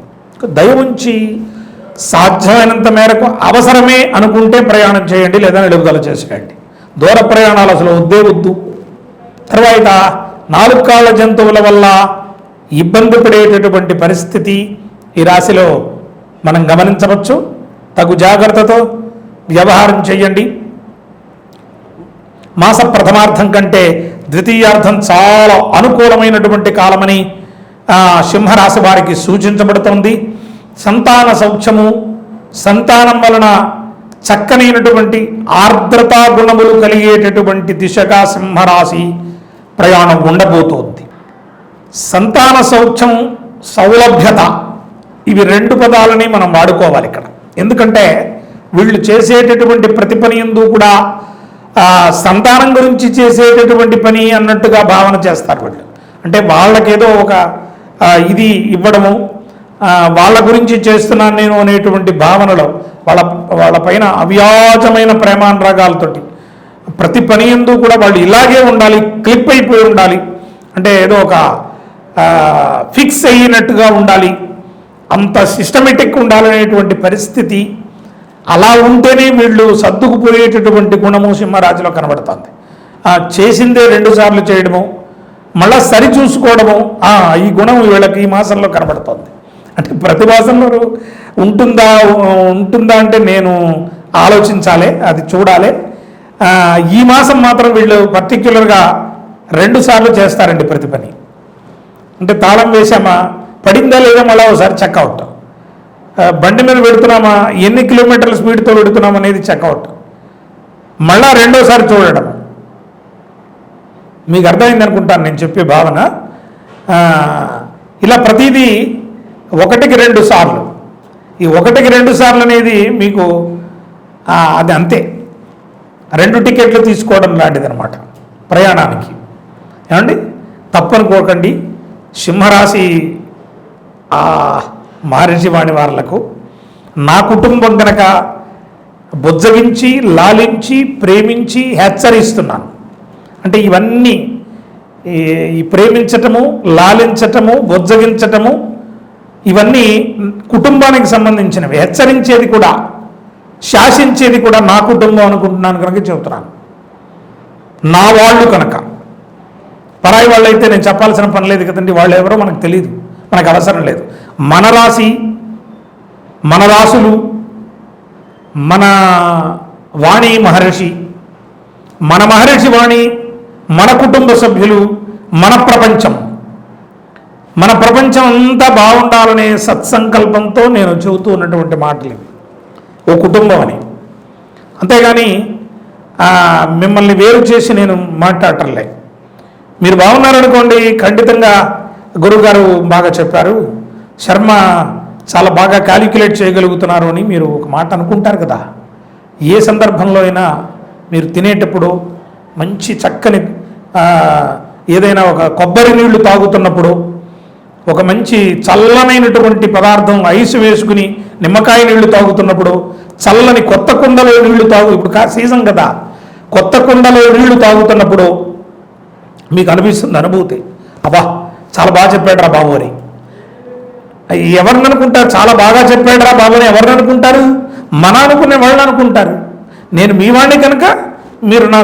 దయ ఉంచి సాధ్యమైనంత మేరకు అవసరమే అనుకుంటే ప్రయాణం చేయండి, లేదా నిలుపుదల చేసుకోండి. దూర ప్రయాణాలు అసలు వద్దే వద్దు. తర్వాత 4 కాళ్ళ జంతువుల వల్ల ఇబ్బంది పడేటటువంటి పరిస్థితి ఈ రాశిలో మనం గమనించవచ్చు. తగు జాగ్రత్తతో వ్యవహారం చేయండి. మాస ప్రథమార్థం కంటే ద్వితీయార్థం చాలా అనుకూలమైనటువంటి కాలమని సింహరాశి వారికి సూచించబడుతోంది. సంతాన సౌఖ్యము, సంతానం వలన చక్కనైనటువంటి ఆర్ద్రతా గుణములు కలిగేటటువంటి దిశగా సింహరాశి ప్రయాణం ఉండబోతోంది. సంతాన సౌఖ్యం, సౌలభ్యత, ఇవి 2 పదాలని మనం వాడుకోవాలి ఇక్కడ. ఎందుకంటే వీళ్ళు చేసేటటువంటి ప్రతి పని యందు కూడా సంతానం గురించి చేసేటటువంటి పని అన్నట్టుగా భావన చేస్తారు వీళ్ళు. అంటే వాళ్ళకేదో ఒక ఇది ఇవ్వడము, వాళ్ళ గురించి చేస్తున్నాను నేను అనేటువంటి భావనలో వాళ్ళ పైన అవ్యాజమైన ప్రేమానురాగాలతోటి ప్రతి పని యందు కూడా వాళ్ళు ఇలాగే ఉండాలి, క్లిప్ అయిపోయి ఉండాలి, అంటే ఏదో ఒక ఫిక్స్ అయినట్టుగా ఉండాలి, అంత సిస్టమేటిక్ ఉండాలనేటువంటి పరిస్థితి. అలా ఉంటేనే వీళ్ళు సర్దుకుపోయేటటువంటి గుణము సింహరాశిలో కనబడుతుంది. చేసిందే 2 సార్లు చేయడము, మళ్ళా సరి చూసుకోవడము, ఈ గుణం వీళ్ళకి ఈ మాసంలో కనబడుతుంది. అంటే ప్రతి మాసంలో ఉంటుందా అంటే నేను ఆలోచించాలి, అది చూడాలి. ఈ మాసం మాత్రం వీళ్ళు పర్టిక్యులర్గా 2 సార్లు చేస్తారండి ప్రతి పని. అంటే తాళం వేసామా, పడిందా లేదా మళ్ళీ ఒకసారి చెక్అవుట్, బండి మీద పెడుతున్నామా, ఎన్ని కిలోమీటర్ల స్పీడ్తో పెడుతున్నాం అనేది చెక్అవుట్, మళ్ళా 2వసారి చూడడం. మీకు అర్థమైంది అనుకుంటాను నేను చెప్పే భావన. ఇలా ప్రతిదీ 1కి 2 సార్లు. ఈ 1కి 2 సార్లు అనేది మీకు అది అంతే 2 టికెట్లు తీసుకోవడం లాంటిది అనమాట ప్రయాణానికి. ఏమండి, తప్పనుకోకండి. సింహరాశి మహర్షి వాణి వాళ్లకు నా కుటుంబం కనుక బుజ్జగించి, లాలించి, ప్రేమించి హెచ్చరిస్తున్నాను. అంటే ఇవన్నీ ఈ ప్రేమించటము, లాలించటము, బుజ్జగించటము ఇవన్నీ కుటుంబానికి సంబంధించినవి. హెచ్చరించేది కూడా, శాసించేది కూడా నా కుటుంబం అనుకుంటున్నాను కనుక చెబుతున్నాను. నా వాళ్ళు కనుక, పరాయి వాళ్ళు అయితే నేను చెప్పాల్సిన పని లేదు కదండి. వాళ్ళు ఎవరో మనకు తెలియదు, మనకు అవసరం లేదు. మన రాశి, మన రాసులు, మన వాణి మహర్షి, మన మహర్షి వాణి, మన కుటుంబ సభ్యులు, మన ప్రపంచం, మన ప్రపంచం అంతా బాగుండాలనే సత్సంకల్పంతో నేను చెబుతూ ఉన్నటువంటి మాటలు. ఓ కుటుంబం అని అంతేగాని మిమ్మల్ని వేరు చేసి నేను మాట్లాడటంలే. మీరు బాగున్నారనుకోండి, ఖండితంగా గురువుగారు బాగా చెప్పారు, శర్మ చాలా బాగా క్యాలిక్యులేట్ చేయగలుగుతున్నారు అని మీరు ఒక మాట అనుకుంటారు కదా. ఏ సందర్భంలో అయినా మీరు తినేటప్పుడు మంచి చక్కని ఏదైనా ఒక కొబ్బరి నీళ్లు తాగుతున్నప్పుడు, ఒక మంచి చల్లనైనటువంటి పదార్థం ఐస్ వేసుకుని నిమ్మకాయ నీళ్లు తాగుతున్నప్పుడు, చల్లని కొత్త కుండలో నీళ్లు ఇప్పుడు సీజన్ కదా, కొత్త కుండలో నీళ్లు తాగుతున్నప్పుడు మీకు అనిపిస్తుంది అనుభూతి, అబ్బా చాలా బాగా చెప్పాడురా బాబు అని. ఎవరిని అనుకుంటారు? చాలా బాగా చెప్పాడురా బాబు అని ఎవరిని అనుకుంటారు? మన అనుకునే వాళ్ళని అనుకుంటారు. నేను మీ వాడిని కనుక మీరు నా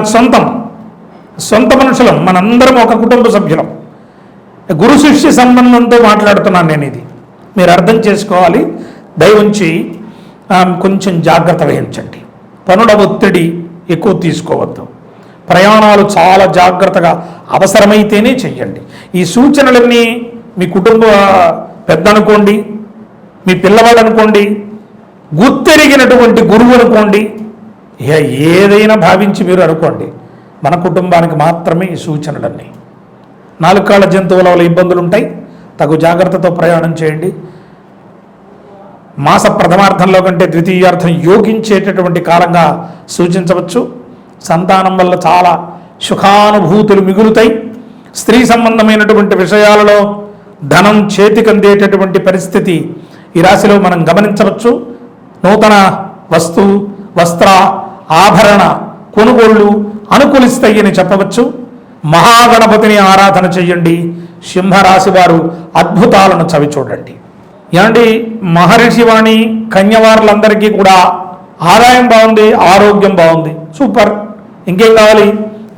సొంత మనుషులం, మనందరం ఒక కుటుంబ సభ్యులం. గురు శిష్య సంబంధంతో మాట్లాడుతున్నాను నేను. ఇది మీరు అర్థం చేసుకోవాలి. దయవుంచి కొంచెం జాగ్రత్త వహించండి. పనుల ఒత్తిడి ఎక్కువ తీసుకోవద్దు. ప్రయాణాలు చాలా జాగ్రత్తగా అవసరమైతేనే చెయ్యండి. ఈ సూచనలన్నీ మీ కుటుంబ పెద్ద అనుకోండి, మీ పిల్లవాడు అనుకోండి, గుర్తెరిగినటువంటి గురువు అనుకోండి, ఏదైనా భావించి మీరు అనుకోండి, మన కుటుంబానికి మాత్రమే ఈ సూచనలన్నీ. 4 కాళ్ళ జంతువుల వల్ల ఇబ్బందులు ఉంటాయి, తగు జాగ్రత్తతో ప్రయాణం చేయండి. మాస ప్రథమార్థంలో కంటే ద్వితీయార్థం యోగించేటటువంటి కాలంగా సూచించవచ్చు. సంతానం వల్ల చాలా సుఖానుభూతులు మిగులుతాయి. స్త్రీ సంబంధమైనటువంటి విషయాలలో ధనం చేతికందేటటువంటి పరిస్థితి ఈ రాశిలో మనం గమనించవచ్చు. నూతన వస్త్ర ఆభరణ కొనుగోళ్లు అనుకూలిస్తాయని చెప్పవచ్చు. మహాగణపతిని ఆరాధన చెయ్యండి. సింహరాశి వారు అద్భుతాలను చవి చూడండి. ఏమండి, మహర్షి వాణి కన్యవారులందరికీ కూడా ఆదాయం బాగుంది, ఆరోగ్యం బాగుంది, సూపర్. ఇంకేం కావాలి?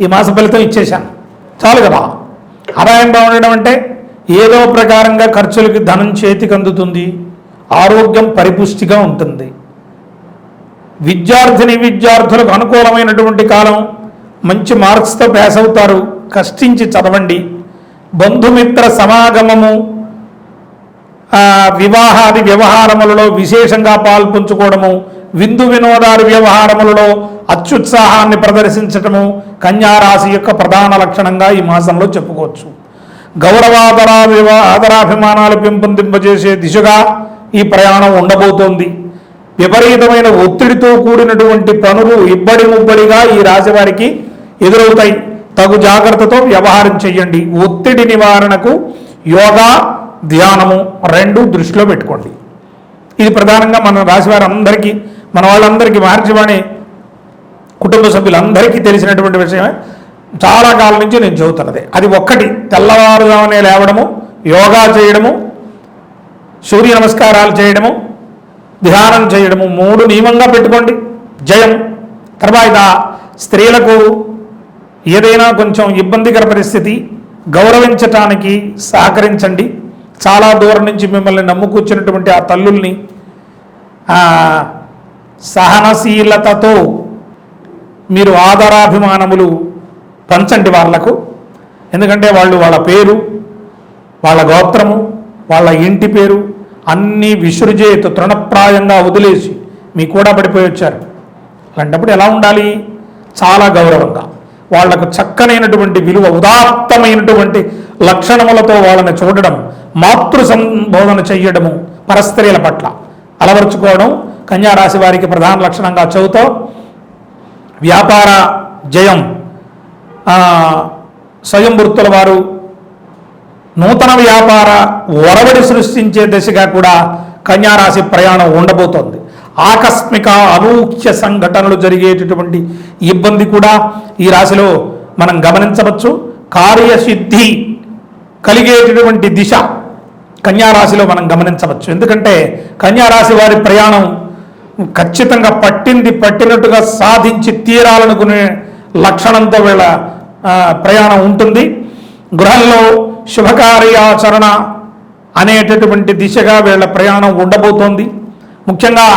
ఈ మాస ఫలితం ఇచ్చేశాను, చాలు కదా. ఆదాయం బాగుండడం అంటే ఏదో ప్రకారంగా ఖర్చులకి ధనం చేతికి అందుతుంది, ఆరోగ్యం పరిపుష్టిగా ఉంటుంది. విద్యార్థులకు అనుకూలమైనటువంటి కాలం, మంచి మార్క్స్తో పాస్ అవుతారు, కష్టించి చదవండి. బంధుమిత్ర సమాగమము, వివాహాది వ్యవహారములలో విశేషంగా పాల్పంచుకోవడము, విందు వినోదాది వ్యవహారములలో అత్యుత్సాహాన్ని ప్రదర్శించటము కన్యారాశి యొక్క ప్రధాన లక్షణంగా ఈ మాసంలో చెప్పుకోవచ్చు. ఆదరాభిమానాలు పెంపొందింపజేసే దిశగా ఈ ప్రయాణం ఉండబోతోంది. విపరీతమైన ఒత్తిడితో కూడినటువంటి పనులు ఇబ్బడి ముబ్బడిగా ఈ రాశి వారికి ఎదురవుతాయి. తగు జాగ్రత్తతో వ్యవహారం చెయ్యండి. ఒత్తిడి నివారణకు యోగా, ధ్యానము 2 దృష్టిలో పెట్టుకోండి. ఇది ప్రధానంగా మన రాశి వారందరికీ, మన వాళ్ళందరికీ, మహర్షివాణి కుటుంబ సభ్యులందరికీ తెలిసినటువంటి విషయమే. చాలా కాలం నుంచి నేను చెబుతున్నదే అది ఒక్కటి. తెల్లవారుజామునే లేవడము, యోగా చేయడము, సూర్య నమస్కారాలు చేయడము, ధ్యానం చేయడము 3 నియమంగా పెట్టుకోండి. జయం. తర్వాత స్త్రీలకు ఏదైనా కొంచెం ఇబ్బందికర పరిస్థితి, గౌరవించటానికి సహకరించండి. చాలా దూరం నుంచి మిమ్మల్ని నమ్ముకూర్చున్నటువంటి ఆ తల్లుల్ని సహనశీలతతో మీరు ఆదరాభిమానములు పంచండి వాళ్లకు. ఎందుకంటే వాళ్ళ పేరు, వాళ్ళ గోత్రము, వాళ్ళ ఇంటి పేరు అన్నీ విసృజేతు తృణప్రాయంగా వదిలేసి మీ కూడా పడిపోయి వచ్చారు. అలాంటప్పుడు ఎలా ఉండాలి? చాలా గౌరవంగా, వాళ్లకు చక్కనైనటువంటి విలువ, ఉదాత్తమైనటువంటి లక్షణములతో వాళ్ళని చూడడం, మాతృ సంబోధన చెయ్యడము పరస్త్రీల పట్ల అలవర్చుకోవడం కన్యారాశి వారికి ప్రధాన లక్షణంగా చెబుతూ, వ్యాపార జయం. స్వయం వృత్తుల వారు నూతన వ్యాపార ఒరవడి సృష్టించే దిశగా కూడా కన్యారాశి ప్రయాణం ఉండబోతోంది. ఆకస్మిక అనూహ్య సంఘటనలు జరిగేటటువంటి ఇబ్బంది కూడా ఈ రాశిలో మనం గమనించవచ్చు. కార్యసిద్ధి కలిగేటటువంటి దిశ కన్యారాశిలో మనం గమనించవచ్చు. ఎందుకంటే కన్యారాశి వారి ప్రయాణం ఖచ్చితంగా పట్టినట్టుగా సాధించి తీరాలనుకునే లక్షణంతో వీళ్ళ ప్రయాణం ఉంటుంది. గృహంలో శుభకార్యాచరణ అనేటటువంటి దిశగా వీళ్ళ ప్రయాణం ఉండబోతోంది. ముఖ్యంగా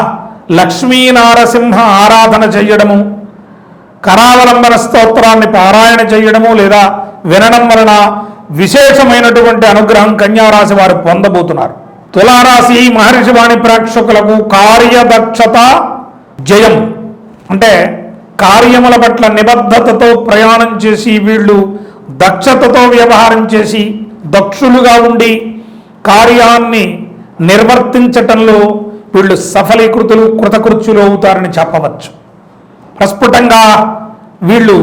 లక్ష్మీనారసింహ ఆరాధన చేయడము, కరావలంబన స్తోత్రాన్ని పారాయణ చేయడము లేదా వినడం వలన విశేషమైనటువంటి అనుగ్రహం కన్యారాశి వారు పొందబోతున్నారు. తులారాశి మహర్షివాణి ప్రేక్షకులకు కార్యదక్షత జయం. అంటే కార్యముల పట్ల నిబద్ధతతో ప్రయాణం చేసి వీళ్ళు దక్షతతో వ్యవహారం చేసి దక్షులుగా ఉండి కార్యాన్ని నిర్వర్తించటంలో వీళ్ళు సఫలీకృతులు కృతకృత్యులు అవుతారని చెప్పవచ్చు. ప్రస్ఫుటంగా వీళ్ళు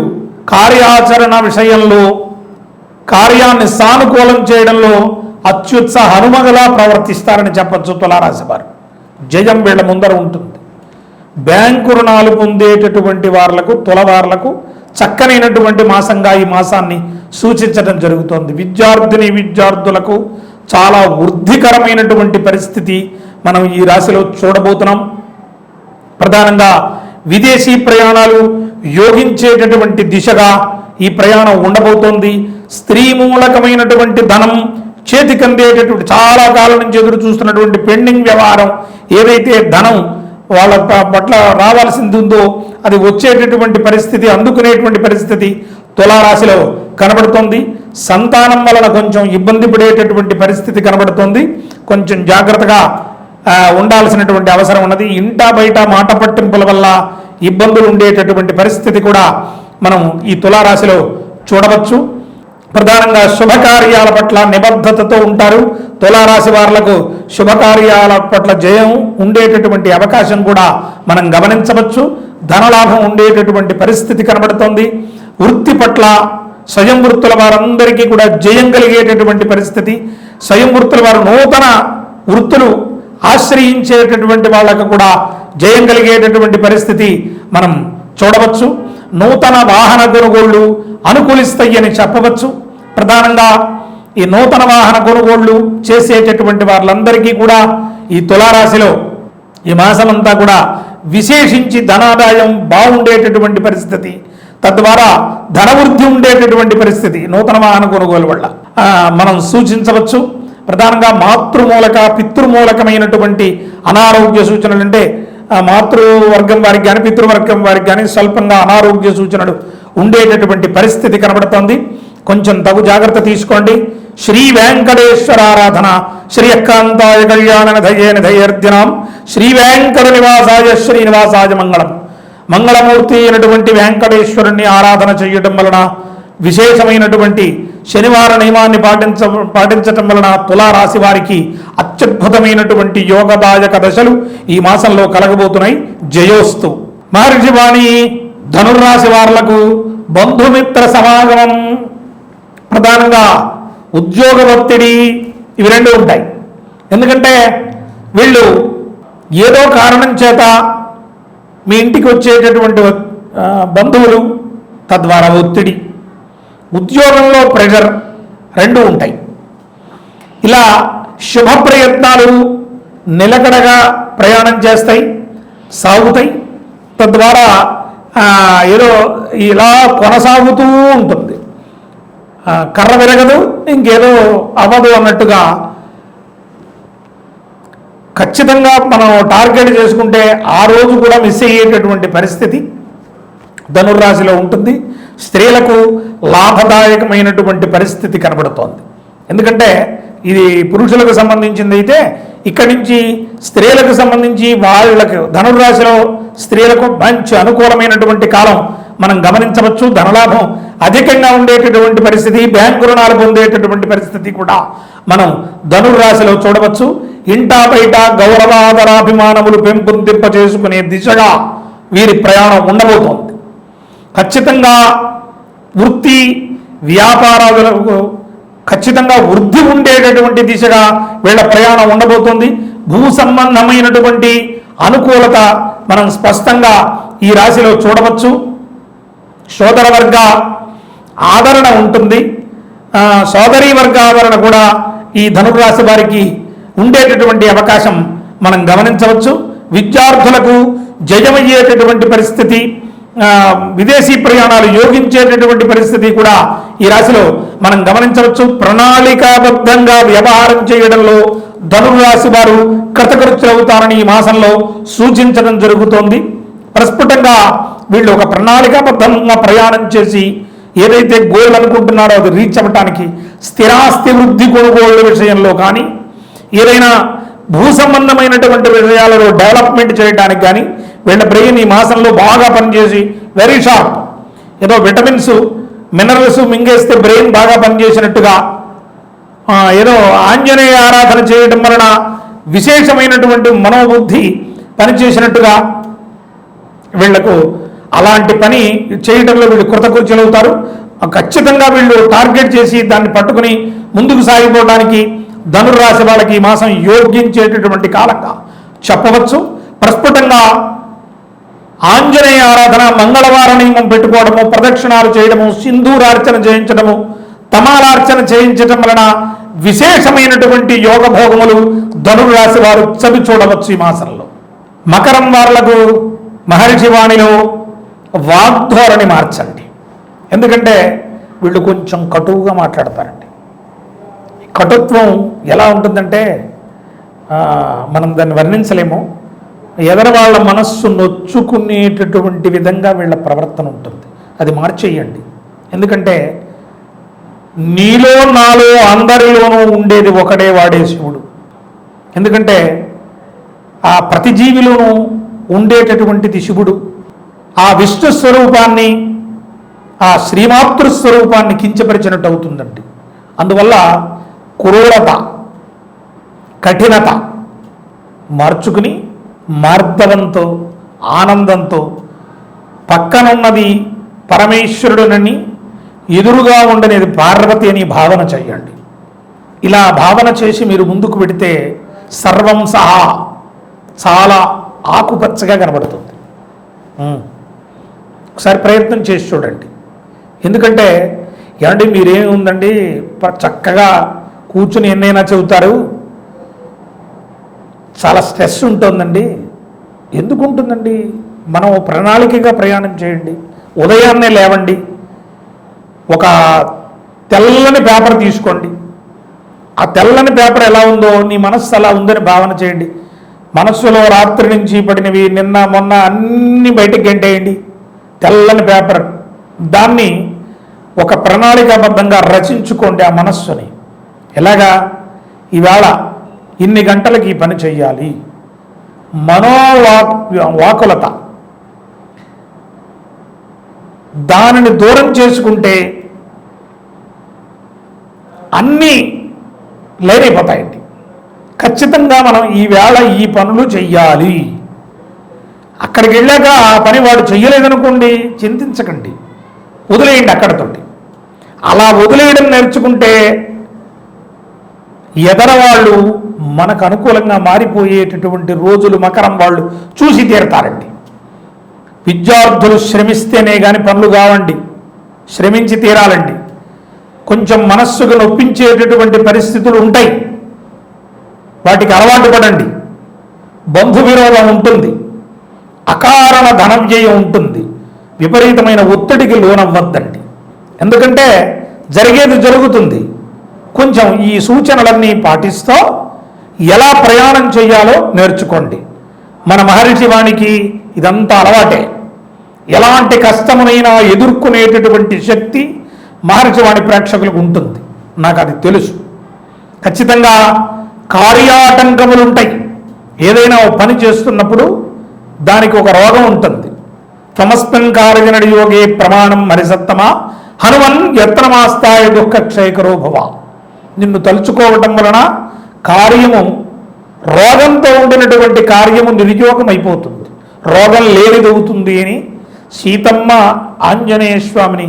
కార్యాచరణ విషయంలో కార్యాన్ని సానుకూలం చేయడంలో అత్యుత్సాహ హనుమగలా ప్రవర్తిస్తారని చెప్పచ్చు. తులారాశి వారు జయం వీళ్ళ ముందర ఉంటుంది. బ్యాంకు రుణాలు పొందేటటువంటి వాళ్లకు తులవార్లకు చక్కనైనటువంటి మాసంగా ఈ మాసాన్ని సూచించడం జరుగుతోంది. విద్యార్థులకు చాలా వృద్ధికరమైనటువంటి పరిస్థితి మనం ఈ రాశిలో చూడబోతున్నాం. ప్రధానంగా విదేశీ ప్రయాణాలు యోగించేటటువంటి దిశగా ఈ ప్రయాణం ఉండబోతోంది. స్త్రీ మూలకమైనటువంటి ధనం చేతికి అందేటటువంటి చాలా కాలం నుంచి ఎదురు చూస్తున్నటువంటి పెండింగ్ వ్యవహారం ఏదైతే ధనం వాళ్ళ పట్ల రావాల్సింది ఉందో అది వచ్చేటటువంటి పరిస్థితి, అందుకునేటువంటి పరిస్థితి తులారాశిలో కనబడుతోంది. సంతానం వలన కొంచెం ఇబ్బంది పడేటటువంటి పరిస్థితి కనబడుతోంది. కొంచెం జాగ్రత్తగా ఉండాల్సినటువంటి అవసరం ఉన్నది. ఇంటా బయట మాట పట్టింపుల వల్ల ఇబ్బందులు ఉండేటటువంటి పరిస్థితి కూడా మనం ఈ తులారాశిలో చూడవచ్చు. ప్రధానంగా శుభకార్యాల పట్ల నిబద్ధతతో ఉంటారు. తులారాశి వారులకు శుభకార్యాల పట్ల జయం ఉండేటటువంటి అవకాశం కూడా మనం గమనించవచ్చు. ధనలాభం ఉండేటటువంటి పరిస్థితి కనబడుతోంది. వృత్తి పట్ల స్వయం వృత్తుల వారందరికీ కూడా జయం కలిగేటటువంటి పరిస్థితి. స్వయం వృత్తుల వారు నూతన వృత్తులు ఆశ్రయించేటటువంటి వాళ్ళకు కూడా జయం కలిగేటటువంటి పరిస్థితి మనం చూడవచ్చు. నూతన వాహన కొనుగోళ్లు అనుకూలిస్తాయని చెప్పవచ్చు. ప్రధానంగా ఈ నూతన వాహన కొనుగోళ్లు చేసేటటువంటి వాళ్ళందరికీ కూడా ఈ తులారాశిలో ఈ మాసమంతా కూడా విశేషించి ధనాదాయం బాగుండేటటువంటి పరిస్థితి, తద్వారా ధనవృద్ధి ఉండేటటువంటి పరిస్థితి నూతన వాహన కొనుగోలు వల్ల మనం సూచించవచ్చు. ప్రధానంగా మాతృమూలక పితృమూలకమైనటువంటి అనారోగ్య సూచనలు అంటే మాతృవర్గం వారికి కానీ పితృవర్గం వారికి కానీ స్వల్పంగా అనారోగ్య సూచనలు ఉండేటటువంటి పరిస్థితి కనబడుతోంది. కొంచెం తగు జాగ్రత్త తీసుకోండి. శ్రీ వెంకటేశ్వర ఆరాధన శ్రీ అక్కాంతాయ కళ్యాణ నిధయేన ధైర్యర్దినాం శ్రీ వెంకట నివాసాయ శ్రీనివాసాయ మంగళం. మంగళమూర్తి అయినటువంటి వెంకటేశ్వరుణ్ణి ఆరాధన చేయటం వలన విశేషమైనటువంటి శనివార నియమాన్ని పాటించటం వలన తులారాశి వారికి అత్యద్భుతమైనటువంటి యోగదాయక దశలు ఈ మాసంలో కలగబోతున్నాయి. జయోస్తు. మహర్షి వాణి ధనుర్రాశి వారులకు బంధుమిత్ర సమాగమం, ప్రధానంగా ఉద్యోగ ఒత్తిడి, ఇవి రెండు ఉంటాయి. ఎందుకంటే వీళ్ళు ఏదో కారణం చేత మీ ఇంటికి వచ్చేటటువంటి బంధువులు, తద్వారా ఒత్తిడి, ఉద్యోగంలో ప్రెషర్ రెండు ఉంటాయి. ఇలా శుభ ప్రయత్నాలు నిలకడగా ప్రయాణం చేస్తాయి, సాగుతాయి. తద్వారా ఏదో ఇలా కొనసాగుతూ ఉంటుంది. కర్ర విరగదు, ఇంకేదో అవ్వదు అన్నట్టుగా ఖచ్చితంగా మనం టార్గెట్ చేసుకుంటే ఆ రోజు కూడా మిస్ అయ్యేటటువంటి పరిస్థితి ధనుర్రాశిలో ఉంటుంది. స్త్రీలకు లాభదాయకమైనటువంటి పరిస్థితి కనబడుతోంది. ఎందుకంటే ఇది పురుషులకు సంబంధించింది అయితే ఇక్కడి నుంచి స్త్రీలకు సంబంధించి వాళ్ళకు ధనుర్రాశిలో స్త్రీలకు మంచి అనుకూలమైనటువంటి కాలం మనం గమనించవచ్చు. ధనలాభం అధికంగా ఉండేటటువంటి పరిస్థితి, బ్యాంకు రుణాలు పొందేటటువంటి పరిస్థితి కూడా మనం ధనుర్రాశిలో చూడవచ్చు. ఇంటా బయట గౌరవాదరాభిమానములు పెంపొందింప చేసుకునే దిశగా వీరి ప్రయాణం ఉండబోతోంది. ఖచ్చితంగా వృత్తి వ్యాపారాలకు ఖచ్చితంగా వృద్ధి ఉండేటటువంటి దిశగా వీళ్ళ ప్రయాణం ఉండబోతోంది. భూ సంబంధమైనటువంటి అనుకూలత మనం స్పష్టంగా ఈ రాశిలో చూడవచ్చు. సోదర వర్గ ఆదరణ ఉంటుంది. సోదరీ వర్గ ఆదరణ కూడా ఈ ధనుర్రాశి వారికి ఉండేటటువంటి అవకాశం మనం గమనించవచ్చు. విద్యార్థులకు జయమయ్యేటటువంటి పరిస్థితి, విదేశీ ప్రయాణాలు యోగించేటటువంటి పరిస్థితి కూడా ఈ రాశిలో మనం గమనించవచ్చు. ప్రణాళికాబద్ధంగా వ్యవహారం చేయడంలో ధనుర్రాశి వారు కృతకృత్యులవుతారని ఈ మాసంలో సూచించడం జరుగుతోంది. ప్రస్ఫుటంగా వీళ్ళు ఒక ప్రణాళికాబద్ధంగా ప్రయాణం చేసి ఏదైతే గోల్ అనుకుంటున్నారో అది రీచ్ అవ్వటానికి స్థిరాస్తి వృద్ధి కొనుగోళ్ల విషయంలో కానీ, ఏదైనా భూ సంబంధమైనటువంటి విషయాలలో డెవలప్మెంట్ చేయడానికి కానీ, వీళ్ళ బ్రెయిన్ ఈ మాసంలో బాగా పనిచేసి వెరీ షార్ప్, ఏదో విటమిన్స్ మినరల్స్ మింగేస్తే బ్రెయిన్ బాగా పనిచేసినట్టుగా, ఏదో ఆంజనేయ ఆరాధన చేయడం వలన విశేషమైనటువంటి మనోబుద్ధి పనిచేసినట్టుగా వీళ్లకు అలాంటి పని చేయడంలో వీళ్ళు కృతకృత్యులవుతారు. ఖచ్చితంగా వీళ్ళు టార్గెట్ చేసి దాన్ని పట్టుకుని ముందుకు సాగిపోవడానికి ధనుర్రాశి వాళ్ళకి ఈ మాసం యోగించేటటువంటి కాలంగా చెప్పవచ్చు. ప్రస్ఫుటంగా ఆంజనేయ ఆరాధన, మంగళవార నియమం పెట్టుకోవడము, ప్రదక్షిణాలు చేయడము, సింధూరార్చన చేయించడము, తమాలార్చన చేయించడం వలన విశేషమైనటువంటి యోగభోగములు ధనుర్రాశి వారు చవి చూడవచ్చు ఈ మాసంలో. మకరం వారులకు మహర్షి వాణిలో వాగ్ధోరణి మార్చండి. ఎందుకంటే వీళ్ళు కొంచెం కటువుగా మాట్లాడతారండి. కటుత్వం ఎలా ఉంటుందంటే మనం దాన్ని వర్ణించలేము. ఎదర వాళ్ళ మనస్సు నొచ్చుకునేటటువంటి విధంగా వీళ్ళ ప్రవర్తన ఉంటుంది. అది మార్చేయండి. ఎందుకంటే నీలో నాలో అందరిలోనూ ఉండేది ఒకడే, వాడే శివుడు. ఎందుకంటే ఆ ప్రతి జీవిలోనూ ఉండేటటువంటిది శివుడు. ఆ విష్ణు స్వరూపాన్ని, ఆ శ్రీమాతృ స్వరూపాన్ని కించపరిచినట్టు అవుతుందండి. అందువల్ల క్రూరత, కఠినత మార్చుకుని మార్దవంతో, ఆనందంతో పక్కనున్నది పరమేశ్వరుడునని, ఎదురుగా ఉండనేది పార్వతి అని భావన చేయండి. ఇలా భావన చేసి మీరు ముందుకు పెడితే సర్వం సహా చాలా ఆకుపచ్చగా కనబడుతుంది. ఒకసారి ప్రయత్నం చేసి చూడండి. ఎందుకంటే ఏమంటే మీరేమి ఉందండి, చక్కగా కూర్చుని ఎన్నైనా చెబుతారు, చాలా స్ట్రెస్ ఉంటుందండి. ఎందుకు ఉంటుందండి? మనం ప్రణాళికగా ప్రయాణం చేయండి. ఉదయాన్నే లేవండి, ఒక తెల్లని పేపర్ తీసుకోండి. ఆ తెల్లని పేపర్ ఎలా ఉందో నీ మనస్సు అలా ఉందని భావన చేయండి. మనస్సులో రాత్రి నుంచి పడినవి, నిన్న మొన్న అన్నీ బయటకు గంటేయండి. తెల్లని పేపర్, దాన్ని ఒక ప్రణాళికాబద్ధంగా రచించుకోండి. ఆ మనస్సుని ఎలాగా, ఈవేళ ఇన్ని గంటలకి ఈ పని చెయ్యాలి. వాకులత, దానిని దూరం చేసుకుంటే అన్నీ లేరైపోతాయండి. ఖచ్చితంగా మనం ఈవేళ ఈ పనులు చెయ్యాలి. అక్కడికి వెళ్ళాక ఆ పని వాడు చెయ్యలేదనుకోండి, చింతించకండి, వదిలేయండి అక్కడతోటి. అలా వదిలేయడం నేర్చుకుంటే ఎదరవాళ్ళు మనకు అనుకూలంగా మారిపోయేటటువంటి రోజులు మకరం వాళ్ళు చూసి తీరతారండి. విద్యార్థులు శ్రమిస్తేనే కానీ పనులు కావండి, శ్రమించి తీరాలండి. కొంచెం మనస్సుకు నొప్పించేటటువంటి పరిస్థితులు ఉంటాయి, వాటికి అలవాటు పడండి. బంధు విరోధం ఉంటుంది, అకారణ ధన వ్యయం ఉంటుంది. విపరీతమైన ఒత్తిడికి లోనవ్వద్దండి. ఎందుకంటే జరిగేది జరుగుతుంది. కొంచెం ఈ సూచనలన్నీ పాటిస్తూ ఎలా ప్రయాణం చేయాలో నేర్చుకోండి. మన మహర్షి వానికి ఇదంతా అలవాటే. ఎలాంటి కష్టమునైనా ఎదుర్కొనేటటువంటి శక్తి మహర్షి వాణి ప్రేక్షకులకు ఉంటుంది, నాకు అది తెలుసు. ఖచ్చితంగా కార్యాటంకములు ఉంటాయి. ఏదైనా పని చేస్తున్నప్పుడు దానికి ఒక రోగం ఉంటుంది. తమస్మిన్ కార్యనడి యోగే ప్రమాణం మరిసత్తమా హనుమన్ యత్నమాస్తాయ దుఃఖ క్షయకరో భవ. నిన్ను తలుచుకోవటం వలన కార్యము, రోగంతో ఉండినటువంటి కార్యము నిరుద్యోగం అయిపోతుంది, రోగం లేనిదవుతుంది అని సీతమ్మ ఆంజనేయ స్వామిని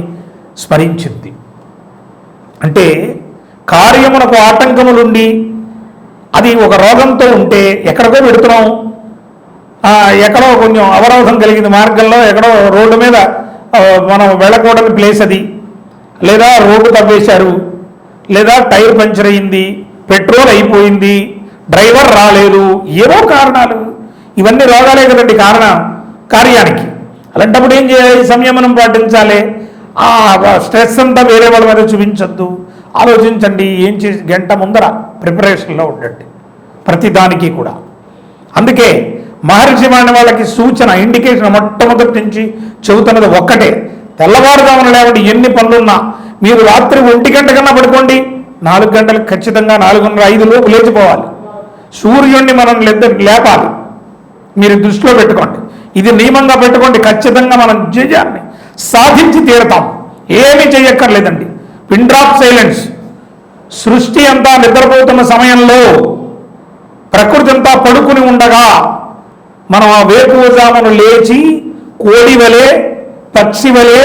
స్మరించింది. అంటే కార్యమునకు ఆటంకములుండి అది ఒక రోగంతో ఉంటే ఎక్కడికో పెడుతున్నాం, ఎక్కడో కొంచెం అవరోధం కలిగింది మార్గంలో, ఎక్కడో రోడ్డు మీద మనం వెళ్ళకూడని ప్లేస్ అది, లేదా రోడ్డు తవ్వేశారు, లేదా టైర్ పంచర్ అయింది, పెట్రోల్ అయిపోయింది, డ్రైవర్ రాలేదు, ఏవో కారణాలు. ఇవన్నీ రోగాలే కదండి కారణం కార్యానికి. అలాంటప్పుడు ఏం చేయాలి? సంయమనం పాటించాలి. ఆ స్ట్రెస్ అంతా వేరే వాళ్ళ మీద చూపించద్దు, ఆలోచించండి. ఏం చేసి గంట ముందర ప్రిపరేషన్లో ఉండండి ప్రతిదానికి కూడా. అందుకే మహర్షి వాణి వాళ్ళకి సూచన, ఇండికేషన్ మొట్టమొదటి నుంచి చెబుతున్నది ఒక్కటే, తెల్లవారుజామున లేవండి. ఎన్ని పనులున్నా మీరు రాత్రి 1 గంట కన్నా పడుకోండి, 4 గంటలకు ఖచ్చితంగా 4:30, 5 లోపు లేచిపోవాలి. సూర్యుడిని మనం లేపాలి, మీరు దృష్టిలో పెట్టుకోండి. ఇది నియమంగా పెట్టుకోండి. ఖచ్చితంగా మనం జయాన్ని సాధించి తీరుతాం. ఏమీ చేయక్కర్లేదండి. Pin drop silence. సృష్టి అంతా నిద్రపోతున్న సమయంలో, ప్రకృతి అంతా పడుకుని ఉండగా మనం ఆ వేకువజామును లేచి కోడి వలె పక్షి వలె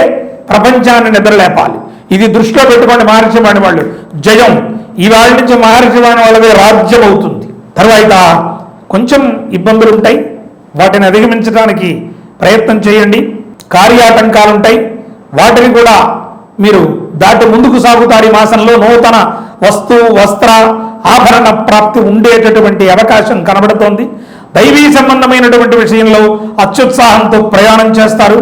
ప్రపంచాన్ని నిద్రలేపాలి. ఇది దృష్టిలో పెట్టుకోండి. మహర్షి వాణి వాళ్ళు జయం. ఇవాళ నుంచి మహర్షి వాణి వాళ్ళదే రాజ్యం అవుతుంది. తర్వాత కొంచెం ఇబ్బందులు ఉంటాయి, వాటిని అధిగమించడానికి ప్రయత్నం చేయండి. కార్యాటంకాలు ఉంటాయి, వాటిని కూడా మీరు దాటి ముందుకు సాగుతారు. ఈ మాసంలో నూతన వస్తు వస్త్ర ఆభరణ ప్రాప్తి ఉండేటటువంటి అవకాశం కనబడుతోంది. దైవీ సంబంధమైనటువంటి విషయంలో అత్యుత్సాహంతో ప్రయాణం చేస్తారు.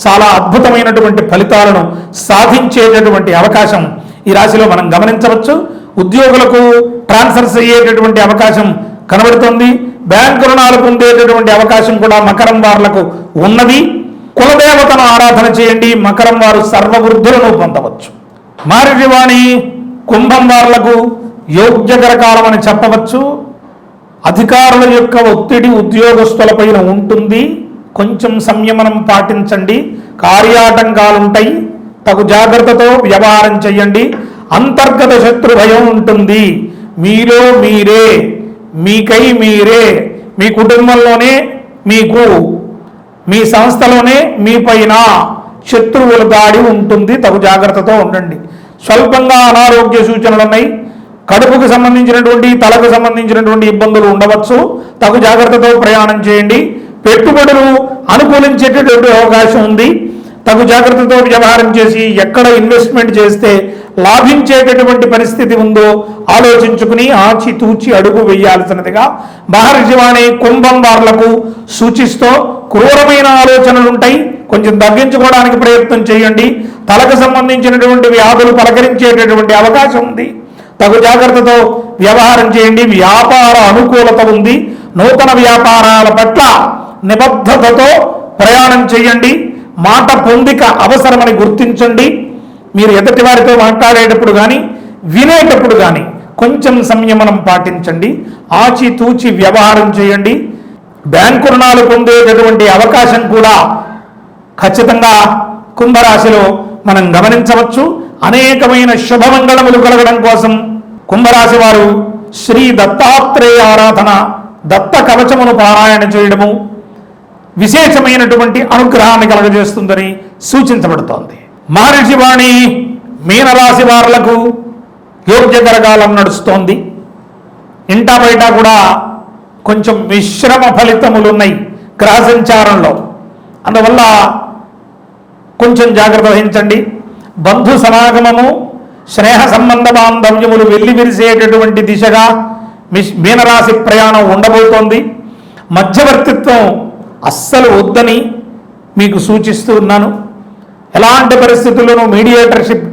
చాలా అద్భుతమైనటువంటి ఫలితాలను సాధించేటటువంటి అవకాశం ఈ రాశిలో మనం గమనించవచ్చు. ఉద్యోగులకు ట్రాన్స్ఫర్స్ అయ్యేటటువంటి అవకాశం కనబడుతోంది. బ్యాంకు రుణాలు పొందేటటువంటి అవకాశం కూడా మకరం వారులకు ఉన్నది. కులదేవతను ఆరాధన చేయండి. మకరం వారు సర్వవృద్ధులను పొందవచ్చు. మహర్షి వాణి కుంభం వారులకు యోగ్యకర కాలం అని చెప్పవచ్చు. అధికారుల యొక్క ఒత్తిడి ఉద్యోగస్తులపైన ఉంటుంది. కొంచెం సంయమనం పాటించండి. కార్యాటంకాలుంటాయి, తగు జాగ్రత్తతో వ్యవహారం చేయండి. అంతర్గత శత్రు భయం ఉంటుంది. మీలో మీరే, మీకై మీరే, మీ కుటుంబంలోనే మీకు, మీ సంస్థలోనే మీ పైన శత్రువుల దాడి ఉంటుంది. తగు జాగ్రత్తతో ఉండండి. స్వల్పంగా అనారోగ్య సూచనలు ఉన్నాయి. కడుపుకు సంబంధించినటువంటి, తలకు సంబంధించినటువంటి ఇబ్బందులు ఉండవచ్చు. తగు జాగ్రత్తతో ప్రయాణం చేయండి. పెట్టుబడులు అనుకూలించేటటువంటి అవకాశం ఉంది. తగు జాగ్రత్తతో వ్యవహారం చేసి ఎక్కడ ఇన్వెస్ట్మెంట్ చేస్తే లాభించేటటువంటి పరిస్థితి ఉందో ఆలోచించుకుని ఆచితూచి అడుగు వేయాల్సినదిగా మహర్షి వాణి కుంభం వార్లకు సూచిస్తూ, క్రూరమైన ఆలోచనలు ఉంటాయి, కొంచెం తగ్గించుకోవడానికి ప్రయత్నం చేయండి. తలకు సంబంధించినటువంటి వ్యాధులు పలకరించేటటువంటి అవకాశం ఉంది. తగు జాగ్రత్తతో వ్యవహారం చేయండి. వ్యాపార అనుకూలత ఉంది. నూతన వ్యాపారాల పట్ల నిబద్ధతతో ప్రయాణం చేయండి. మాట పొందిక అవసరమని గుర్తించండి. మీరు ఎదుటి వారితో మాట్లాడేటప్పుడు కానీ వినేటప్పుడు కానీ కొంచెం సంయమనం పాటించండి. ఆచితూచి వ్యవహారం చేయండి. బ్యాంకు రుణాలు పొందేటటువంటి అవకాశం కూడా ఖచ్చితంగా కుంభరాశిలో మనం గమనించవచ్చు. అనేకమైన శుభమంగళములు కలగడం కోసం కుంభరాశి వారు శ్రీ దత్తాత్రేయ ఆరాధన, దత్త కవచమును పారాయణ చేయడము విశేషమైనటువంటి అనుగ్రహాన్ని కలగజేస్తుందని సూచించబడుతోంది. మహర్షి వాణి మీనరాశి వారులకు యోగ్యకర కాలం నడుస్తోంది. ఇంటా బయట కూడా కొంచెం మిశ్రమ ఫలితములు ఉన్నాయి గ్రహ సంచారంలో. అందువల్ల కొంచెం జాగ్రత్త వహించండి. బంధు సమాగమము, స్నేహ సంబంధ బాంధవ్యములు వెల్లివిరిసేటటువంటి దిశగా మీనరాశి ప్రయాణం ఉండబోతోంది. మధ్యవర్తిత్వం అస్సలు వద్దని మీకు సూచిస్తూ ఉన్నాను. ఎలాంటి పరిస్థితుల్లోనూ మీడియేటర్షిప్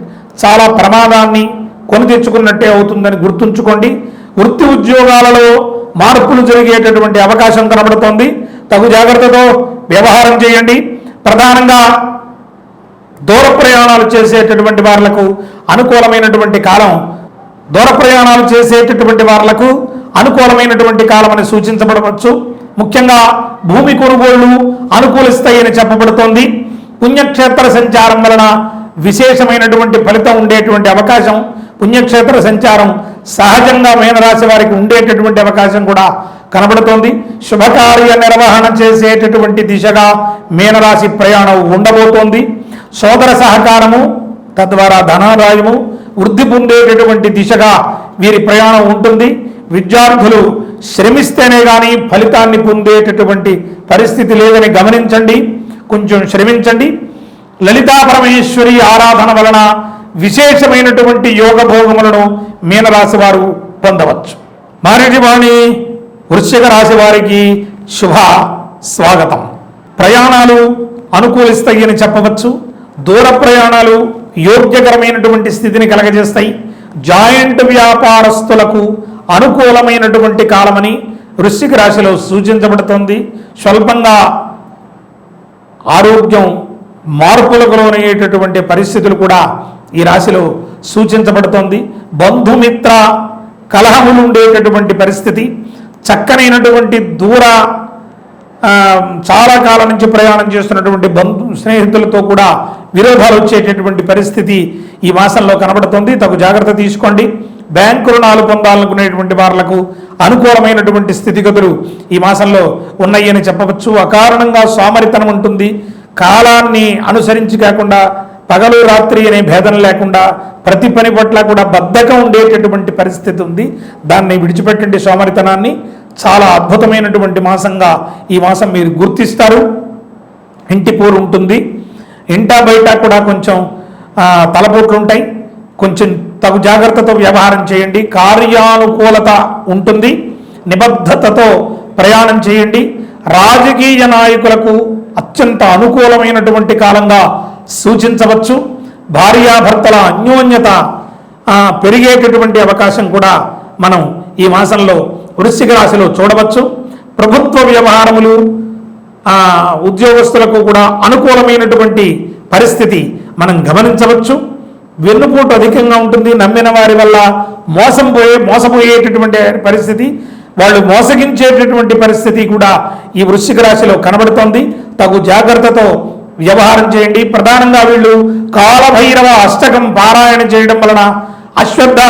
చాలా ప్రమాదాన్ని కొని తెచ్చుకున్నట్టే అవుతుందని గుర్తుంచుకోండి. వృత్తి ఉద్యోగాలలో మార్పులు జరిగేటటువంటి అవకాశం కనబడుతోంది. తగు జాగ్రత్తతో వ్యవహారం చేయండి. ప్రధానంగా దూర ప్రయాణాలు చేసేటటువంటి వాళ్లకు అనుకూలమైనటువంటి కాలం, దూర ప్రయాణాలు చేసేటటువంటి వాళ్లకు అనుకూలమైనటువంటి కాలం అని సూచించబడవచ్చు. ముఖ్యంగా భూమి కొనుగోళ్లు అనుకూలిస్తాయని చెప్పబడుతోంది. పుణ్యక్షేత్ర సంచారం వలన విశేషమైనటువంటి ఫలితం ఉండేటువంటి అవకాశం, పుణ్యక్షేత్ర సంచారం సహజంగా మీనరాశి వారికి ఉండేటటువంటి అవకాశం కూడా కనబడుతోంది. శుభకార్య నిర్వహణ చేసేటటువంటి దిశగా మీనరాశి ప్రయాణం ఉండబోతోంది. సోదర సహకారము, తద్వారా ధనాదాయము వృద్ధి పొందేటటువంటి దిశగా వీరి ప్రయాణం ఉంటుంది. విద్యార్థులు శ్రమిస్తేనే కానీ ఫలితాన్ని పొందేటటువంటి పరిస్థితి లేదని గమనించండి. కొంచెం శ్రమించండి. లలితా పరమేశ్వరి ఆరాధన వలన విశేషమైనటువంటి యోగ భోగములను మీనరాశి వారు పొందవచ్చు. మహర్షి వాణి వృశ్చిక రాశి వారికి శుభ స్వాగతం. ప్రయాణాలు అనుకూలిస్తాయని చెప్పవచ్చు. దూర ప్రయాణాలు యోగ్యకరమైనటువంటి స్థితిని కలగజేస్తాయి. జాయింట్ వ్యాపారస్తులకు అనుకూలమైనటువంటి కాలమని వృశ్చిక రాశిలో సూచించబడుతోంది. స్వల్పంగా ఆరోగ్యం మార్పులకు లోనయ్యేటటువంటి పరిస్థితులు కూడా ఈ రాశిలో సూచించబడుతోంది. బంధుమిత్ర కలహములు ఉండేటటువంటి పరిస్థితి, చక్కనైనటువంటి దూర చాలా కాలం నుంచి ప్రయాణం చేస్తున్నటువంటి స్నేహితులతో కూడా విరోధాలు వచ్చేటటువంటి పరిస్థితి ఈ మాసంలో కనబడుతుంది. తగు జాగ్రత్త తీసుకోండి. బ్యాంకు రుణాలు పొందాలనుకునేటువంటి వాళ్లకు అనుకూలమైనటువంటి స్థితిగతులు ఈ మాసంలో ఉన్నాయి అని చెప్పవచ్చు. అకారణంగా సోమరితనం ఉంటుంది. కాలాన్ని అనుసరించి కాకుండా పగలు రాత్రి అనే భేదం లేకుండా ప్రతి పని పట్ల కూడా బద్ధకం ఉండేటటువంటి పరిస్థితి ఉంది. దాన్ని విడిచిపెట్టండి. సోమరితనాన్ని చాలా అద్భుతమైనటువంటి మాసంగా ఈ మాసం మీరు గుర్తిస్తారు. ఇంటి పూరు ఉంటుంది. ఇంటా బయట కూడా కొంచెం తలపోట్లు ఉంటాయి. కొంచెం తగు జాగ్రత్తతో వ్యవహారం చేయండి. కార్యానుకూలత ఉంటుంది. నిబద్ధతతో ప్రయాణం చేయండి. రాజకీయ నాయకులకు అత్యంత అనుకూలమైనటువంటి కాలంగా సూచించవచ్చు. భార్యాభర్తల అన్యోన్యత పెరిగేటటువంటి అవకాశం కూడా మనం ఈ మాసంలో వృశ్చిక రాశిలో చూడవచ్చు. ప్రభుత్వ వ్యవహారములు ఉద్యోగస్తులకు కూడా అనుకూలమైనటువంటి పరిస్థితి మనం గమనించవచ్చు. వెన్నుపోటు అధికంగా ఉంటుంది. నమ్మిన వారి వల్ల మోసపోయేటటువంటి పరిస్థితి, వాళ్ళు మోసగించేటటువంటి పరిస్థితి కూడా ఈ వృశ్చిక రాశిలో కనబడుతోంది. తగు జాగ్రత్తతో వ్యవహారం చేయండి. ప్రధానంగా వీళ్ళు కాలభైరవ అష్టకం పారాయణ చేయడం వలన, అశ్వత్థ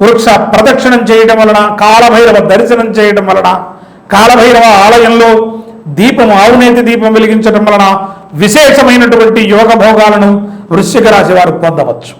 వృక్ష ప్రదక్షిణం చేయడం వలన, కాలభైరవ దర్శనం చేయడం వలన, కాలభైరవ ఆలయంలో దీపం ఆవునేతి దీపం వెలిగించడం వలన విశేషమైనటువంటి యోగ భోగాలను వృశ్చిక రాశి వారు పొందవచ్చు.